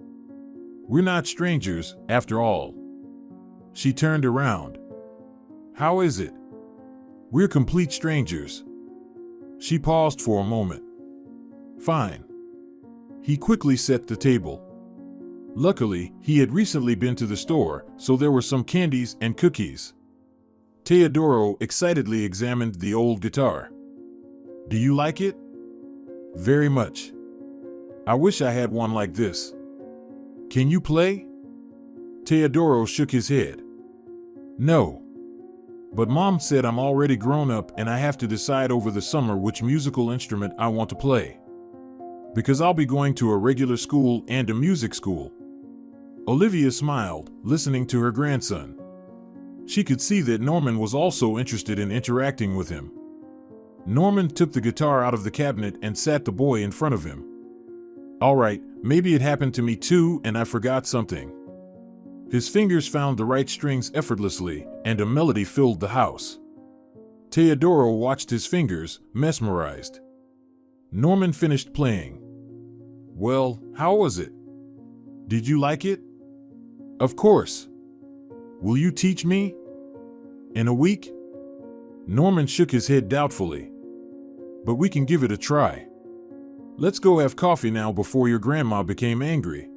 We're not strangers, after all. She turned around. how is it? We're complete strangers." She paused for a moment. "Fine." He quickly set the table. Luckily, he had recently been to the store, so there were some candies and cookies. Teodoro excitedly examined the old guitar. "Do you like it?" "Very much. I wish I had one like this." "Can you play?" Teodoro shook his head. "No. But Mom said I'm already grown up and I have to decide over the summer which musical instrument I want to play. Because I'll be going to a regular school and a music school." Olivia smiled, listening to her grandson. She could see that Norman was also interested in interacting with him. Norman took the guitar out of the cabinet and sat the boy in front of him. "All right, maybe it happened to me too and I forgot something." His fingers found the right strings effortlessly, and a melody filled the house. Teodoro watched his fingers, mesmerized. Norman finished playing. "Well, how was it? Did you like it?" "Of course." "Will you teach me?" "In a week?" Norman shook his head doubtfully. "But we can give it a try. Let's go have coffee now before your grandma became angry."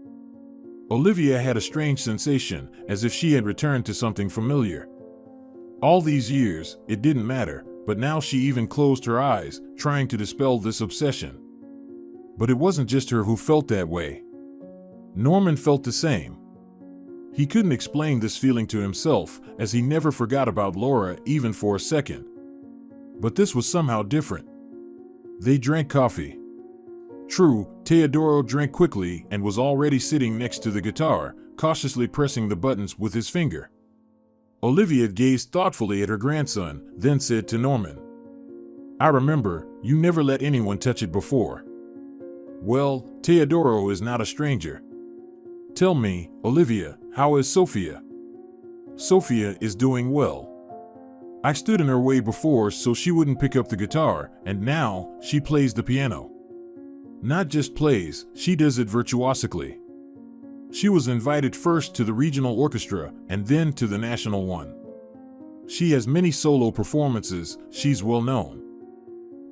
Olivia had a strange sensation, as if she had returned to something familiar. All these years, it didn't matter, but now she even closed her eyes, trying to dispel this obsession. But it wasn't just her who felt that way. Norman felt the same. He couldn't explain this feeling to himself, as he never forgot about Laura even for a second. But this was somehow different. They drank coffee. True, Teodoro drank quickly and was already sitting next to the guitar, cautiously pressing the buttons with his finger. Olivia gazed thoughtfully at her grandson, then said to Norman, "I remember, you never let anyone touch it before." "Well, Teodoro is not a stranger. Tell me, Olivia, how is Sofia?" "Sofia is doing well. I stood in her way before so she wouldn't pick up the guitar, and now she plays the piano. Not just plays, she does it virtuosically. She was invited first to the regional orchestra and then to the national one. She has many solo performances, she's well known.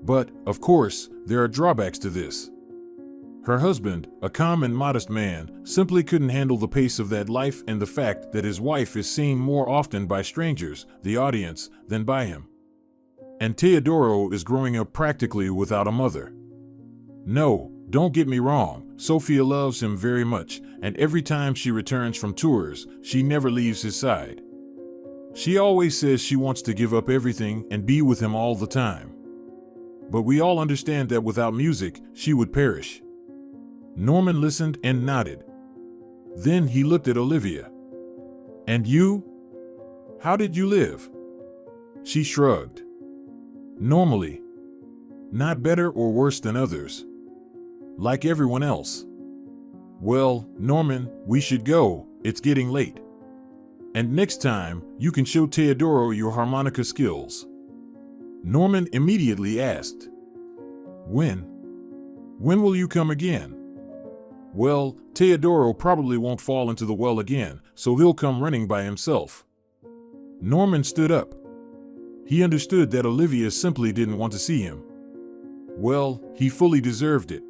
But, of course, there are drawbacks to this. Her husband, a calm and modest man, simply couldn't handle the pace of that life and the fact that his wife is seen more often by strangers, the audience, than by him. And Teodoro is growing up practically without a mother. No, don't get me wrong, Sofia loves him very much, and every time she returns from tours, she never leaves his side. She always says she wants to give up everything and be with him all the time. But we all understand that without music, she would perish." Norman listened and nodded. Then he looked at Olivia. "And you? How did you live?" She shrugged. "Normally. Not better or worse than others. Like everyone else." "Well, Norman, we should go, it's getting late. And next time, you can show Teodoro your harmonica skills." Norman immediately asked, "When? When will you come again?" "Well, Teodoro probably won't fall into the well again, so he'll come running by himself." Norman stood up. He understood that Olivia simply didn't want to see him. Well, he fully deserved it.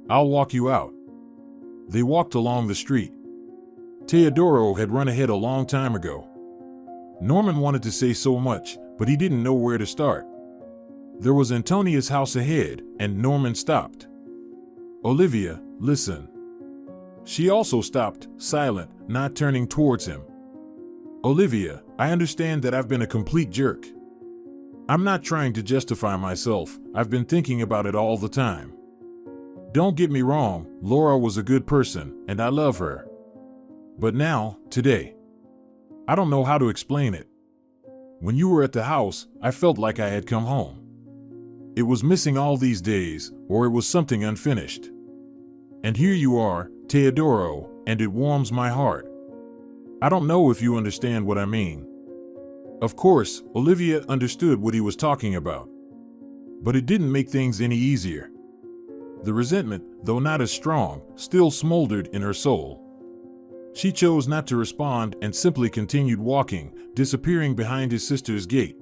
"I'll walk you out." They walked along the street. Teodoro had run ahead a long time ago. Norman wanted to say so much, but he didn't know where to start. There was Antonia's house ahead, and Norman stopped. "Olivia, listen." She also stopped, silent, not turning towards him. "Olivia, I understand that I've been a complete jerk. I'm not trying to justify myself, I've been thinking about it all the time. Don't get me wrong, Laura was a good person, and I love her. But now, today, I don't know how to explain it. When you were at the house, I felt like I had come home. It was missing all these days, or it was something unfinished. And here you are, Teodoro, and it warms my heart. I don't know if you understand what I mean." Of course, Olivia understood what he was talking about. But it didn't make things any easier. The resentment, though not as strong, still smoldered in her soul. She chose not to respond and simply continued walking, disappearing behind his sister's gate.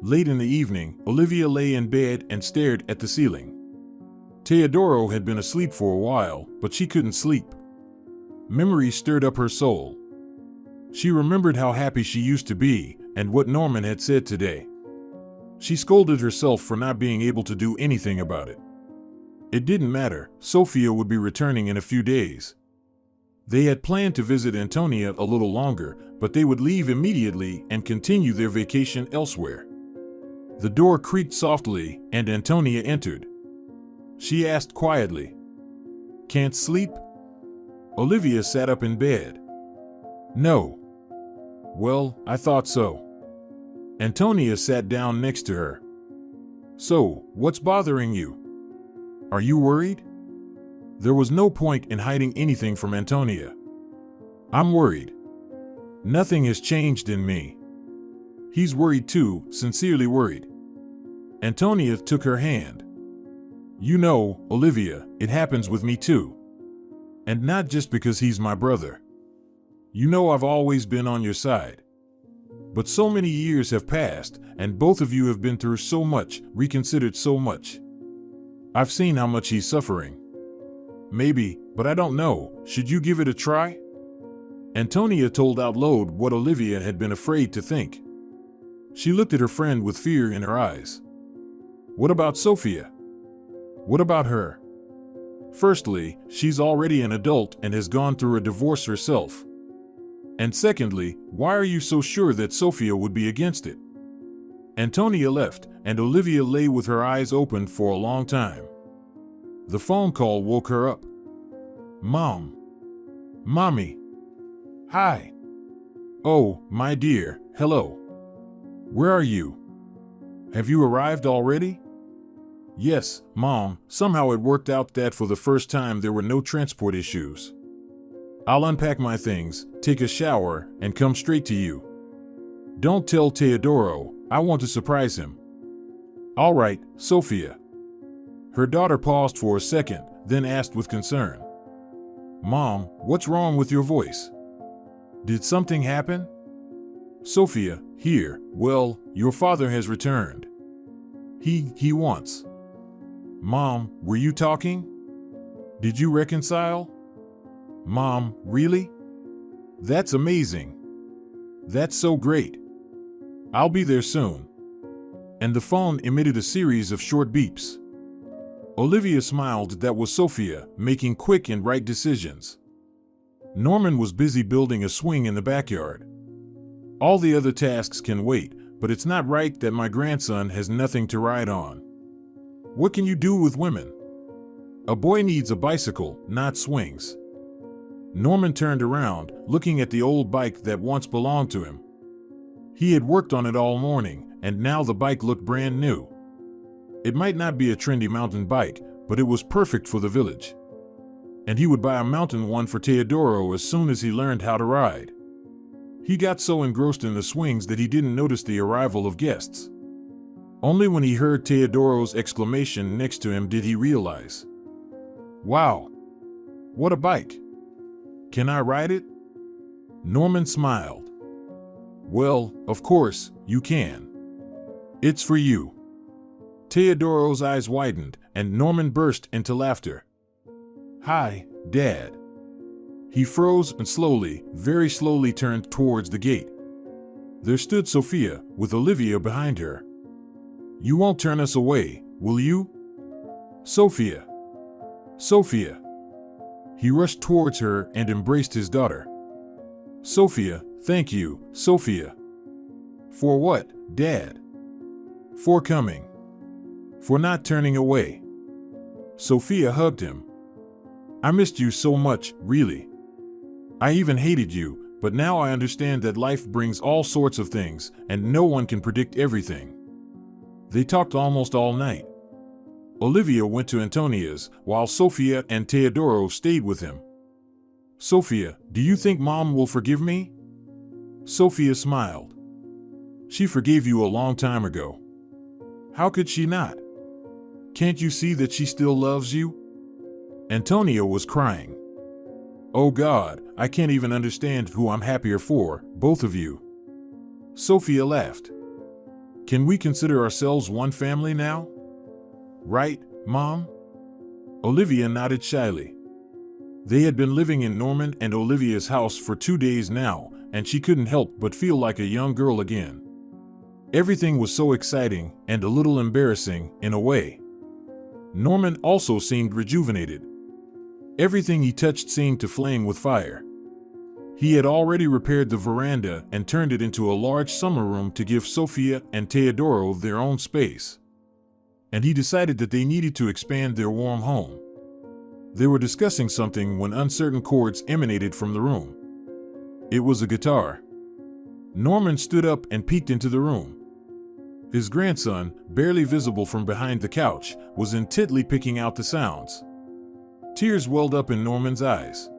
Late in the evening, Olivia lay in bed and stared at the ceiling. Teodoro had been asleep for a while, but she couldn't sleep. Memories stirred up her soul. She remembered how happy she used to be and what Norman had said today. She scolded herself for not being able to do anything about it. It didn't matter, Sofia would be returning in a few days. They had planned to visit Antonia a little longer, but they would leave immediately and continue their vacation elsewhere. The door creaked softly, and Antonia entered. She asked quietly, "Can't sleep?" Olivia sat up in bed. "No." "Well, I thought so." Antonia sat down next to her. "So, what's bothering you? Are you worried?" There was no point in hiding anything from Antonia. "I'm worried. Nothing has changed in me." He's worried too, sincerely worried. Antonia took her hand. "You know, Olivia, it happens with me too. And not just because he's my brother. You know I've always been on your side. But so many years have passed, and both of you have been through so much, reconsidered so much. I've seen how much he's suffering. Maybe, but I don't know, should you give it a try?" Antonia told out loud what Olivia had been afraid to think. She looked at her friend with fear in her eyes. "What about Sofia? What about her? Firstly, she's already an adult and has gone through a divorce herself. And secondly, why are you so sure that Sofia would be against it?" Antonia left, and Olivia lay with her eyes open for a long time. The phone call woke her up. "Mom. Mommy. Hi. Oh, my dear, hello. Where are you? Have you arrived already?" "Yes, Mom, somehow it worked out that for the first time there were no transport issues. I'll unpack my things, take a shower, and come straight to you. Don't tell Teodoro, I want to surprise him." "All right, Sofia." Her daughter paused for a second, then asked with concern, "Mom, what's wrong with your voice? Did something happen?" "Sofia, here, well, your father has returned. He wants." "Mom, were you talking? Did you reconcile?" "Mom, really? That's amazing. That's so great. I'll be there soon." And the phone emitted a series of short beeps. Olivia smiled. That was Sofia, making quick and right decisions. Norman was busy building a swing in the backyard. "All the other tasks can wait, but it's not right that my grandson has nothing to ride on. What can you do with women? A boy needs a bicycle, not swings." Norman turned around, looking at the old bike that once belonged to him. He had worked on it all morning, and now the bike looked brand new. It might not be a trendy mountain bike, but it was perfect for the village. And he would buy a mountain one for Teodoro as soon as he learned how to ride. He got so engrossed in the swings that he didn't notice the arrival of guests. Only when he heard Teodoro's exclamation next to him did he realize. "Wow! What a bike! Can I ride it?" Norman smiled. "Well, of course, you can. It's for you." Teodoro's eyes widened, and Norman burst into laughter. "Hi, Dad." He froze and slowly, very slowly turned towards the gate. There stood Sofia, with Olivia behind her. "You won't turn us away, will you? Sofia. Sofia." He rushed towards her and embraced his daughter. "Sofia, thank you, Sofia." "For what, Dad?" "For coming. For not turning away." Sofia hugged him. "I missed you so much, really. I even hated you, but now I understand that life brings all sorts of things, and no one can predict everything." They talked almost all night. Olivia went to Antonia's, while Sofia and Teodoro stayed with him. "Sofia, do you think Mom will forgive me?" Sofia smiled. "She forgave you a long time ago. How could she not? Can't you see that she still loves you?" Antonia was crying. Oh God, I can't even understand who I'm happier for, both of you. Sofia laughed. Can we consider ourselves one family now? Right, Mom? Olivia nodded shyly. They had been living in Norman and Olivia's house for 2 days now, and she couldn't help but feel like a young girl again. Everything was so exciting and a little embarrassing in a way. Norman also seemed rejuvenated. Everything he touched seemed to flame with fire. He had already repaired the veranda and turned it into a large summer room to give Sofia and Teodoro their own space. And he decided that they needed to expand their warm home. They were discussing something when uncertain chords emanated from the room. It was a guitar. Norman stood up and peeked into the room. His grandson, barely visible from behind the couch, was intently picking out the sounds. Tears welled up in Norman's eyes.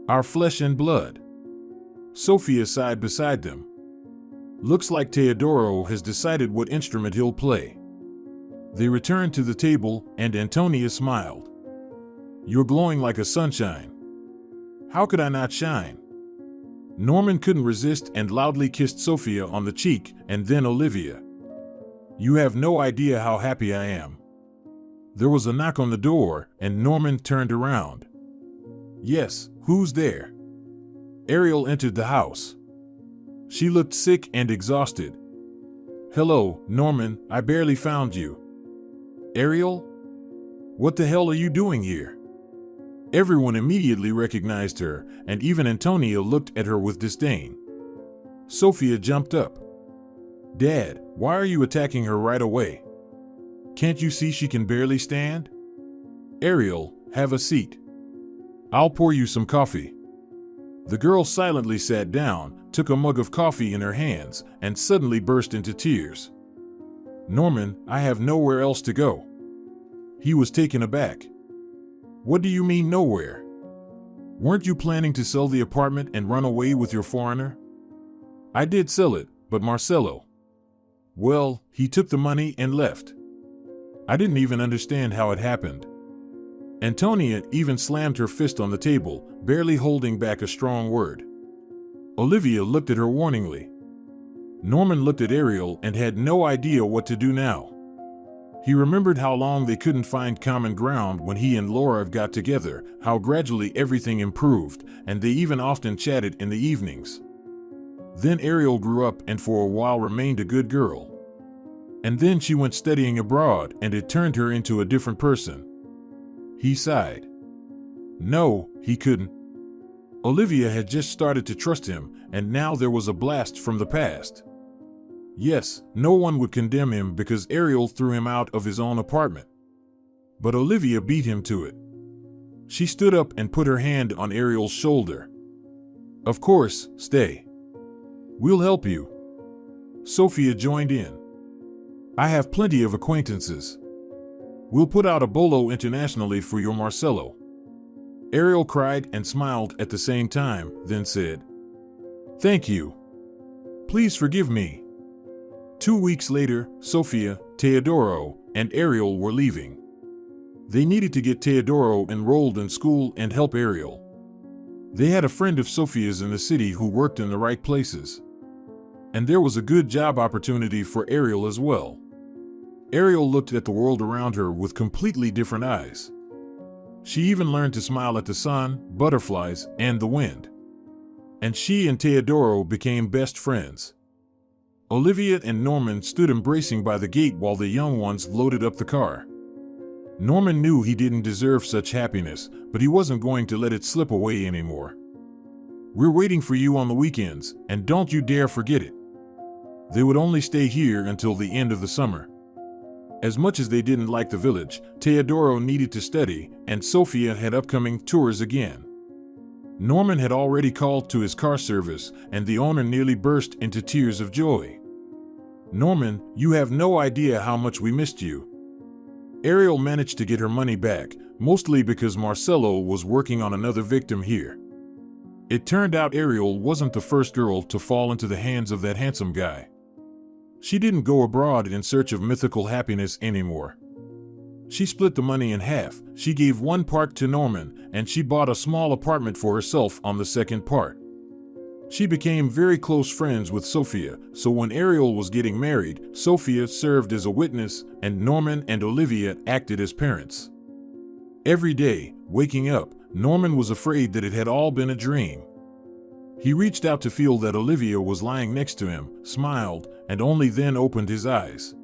Our flesh and blood. Sofia sighed beside them. Looks like Teodoro has decided what instrument he'll play. They returned to the table and Antonia smiled. You're glowing like a sunshine. How could I not shine? Norman couldn't resist and loudly kissed Sofia on the cheek and then Olivia. You have no idea how happy I am. There was a knock on the door and Norman turned around. Yes, who's there? Ariel entered the house. She looked sick and exhausted. Hello, Norman, I barely found you. Ariel? What the hell are you doing here? Everyone immediately recognized her, and even Antonia looked at her with disdain. Sofia jumped up. Dad, why are you attacking her right away? Can't you see she can barely stand? Ariel, have a seat. I'll pour you some coffee. The girl silently sat down, took a mug of coffee in her hands, and suddenly burst into tears. Norman, I have nowhere else to go. He was taken aback. What do you mean nowhere? Weren't you planning to sell the apartment and run away with your foreigner? I did sell it, but Marcelo. Well, he took the money and left. I didn't even understand how it happened. Antonia even slammed her fist on the table, barely holding back a strong word. Olivia looked at her warningly. Norman looked at Ariel and had no idea what to do now. He remembered how long they couldn't find common ground when he and Laura got together, how gradually everything improved, and they even often chatted in the evenings. Then Ariel grew up and for a while remained a good girl. And then she went studying abroad and it turned her into a different person. He sighed. No, he couldn't. Olivia had just started to trust him, and now there was a blast from the past. Yes, no one would condemn him because Ariel threw him out of his own apartment. But Olivia beat him to it. She stood up and put her hand on Ariel's shoulder. Of course, stay. We'll help you. Sofia joined in. I have plenty of acquaintances. We'll put out a bolo internationally for your Marcelo. Ariel cried and smiled at the same time, then said, Thank you. Please forgive me. 2 weeks later, Sofia, Teodoro, and Ariel were leaving. They needed to get Teodoro enrolled in school and help Ariel. They had a friend of Sofia's in the city who worked in the right places. And there was a good job opportunity for Ariel as well. Ariel looked at the world around her with completely different eyes. She even learned to smile at the sun, butterflies, and the wind. And she and Teodoro became best friends. Olivia and Norman stood embracing by the gate while the young ones loaded up the car. Norman knew he didn't deserve such happiness, but he wasn't going to let it slip away anymore. We're waiting for you on the weekends, and don't you dare forget it. They would only stay here until the end of the summer. As much as they didn't like the village, Teodoro needed to study, and Sofia had upcoming tours again. Norman had already called to his car service, and the owner nearly burst into tears of joy. Norman, you have no idea how much we missed you. Ariel managed to get her money back, mostly because Marcelo was working on another victim here. It turned out Ariel wasn't the first girl to fall into the hands of that handsome guy. She didn't go abroad in search of mythical happiness anymore. She split the money in half. She gave one part to Norman, and she bought a small apartment for herself on the second part. She became very close friends with Sofia, so when Ariel was getting married, Sofia served as a witness, and Norman and Olivia acted as parents. Every day, waking up, Norman was afraid that it had all been a dream. He reached out to feel that Olivia was lying next to him, smiled, and only then opened his eyes.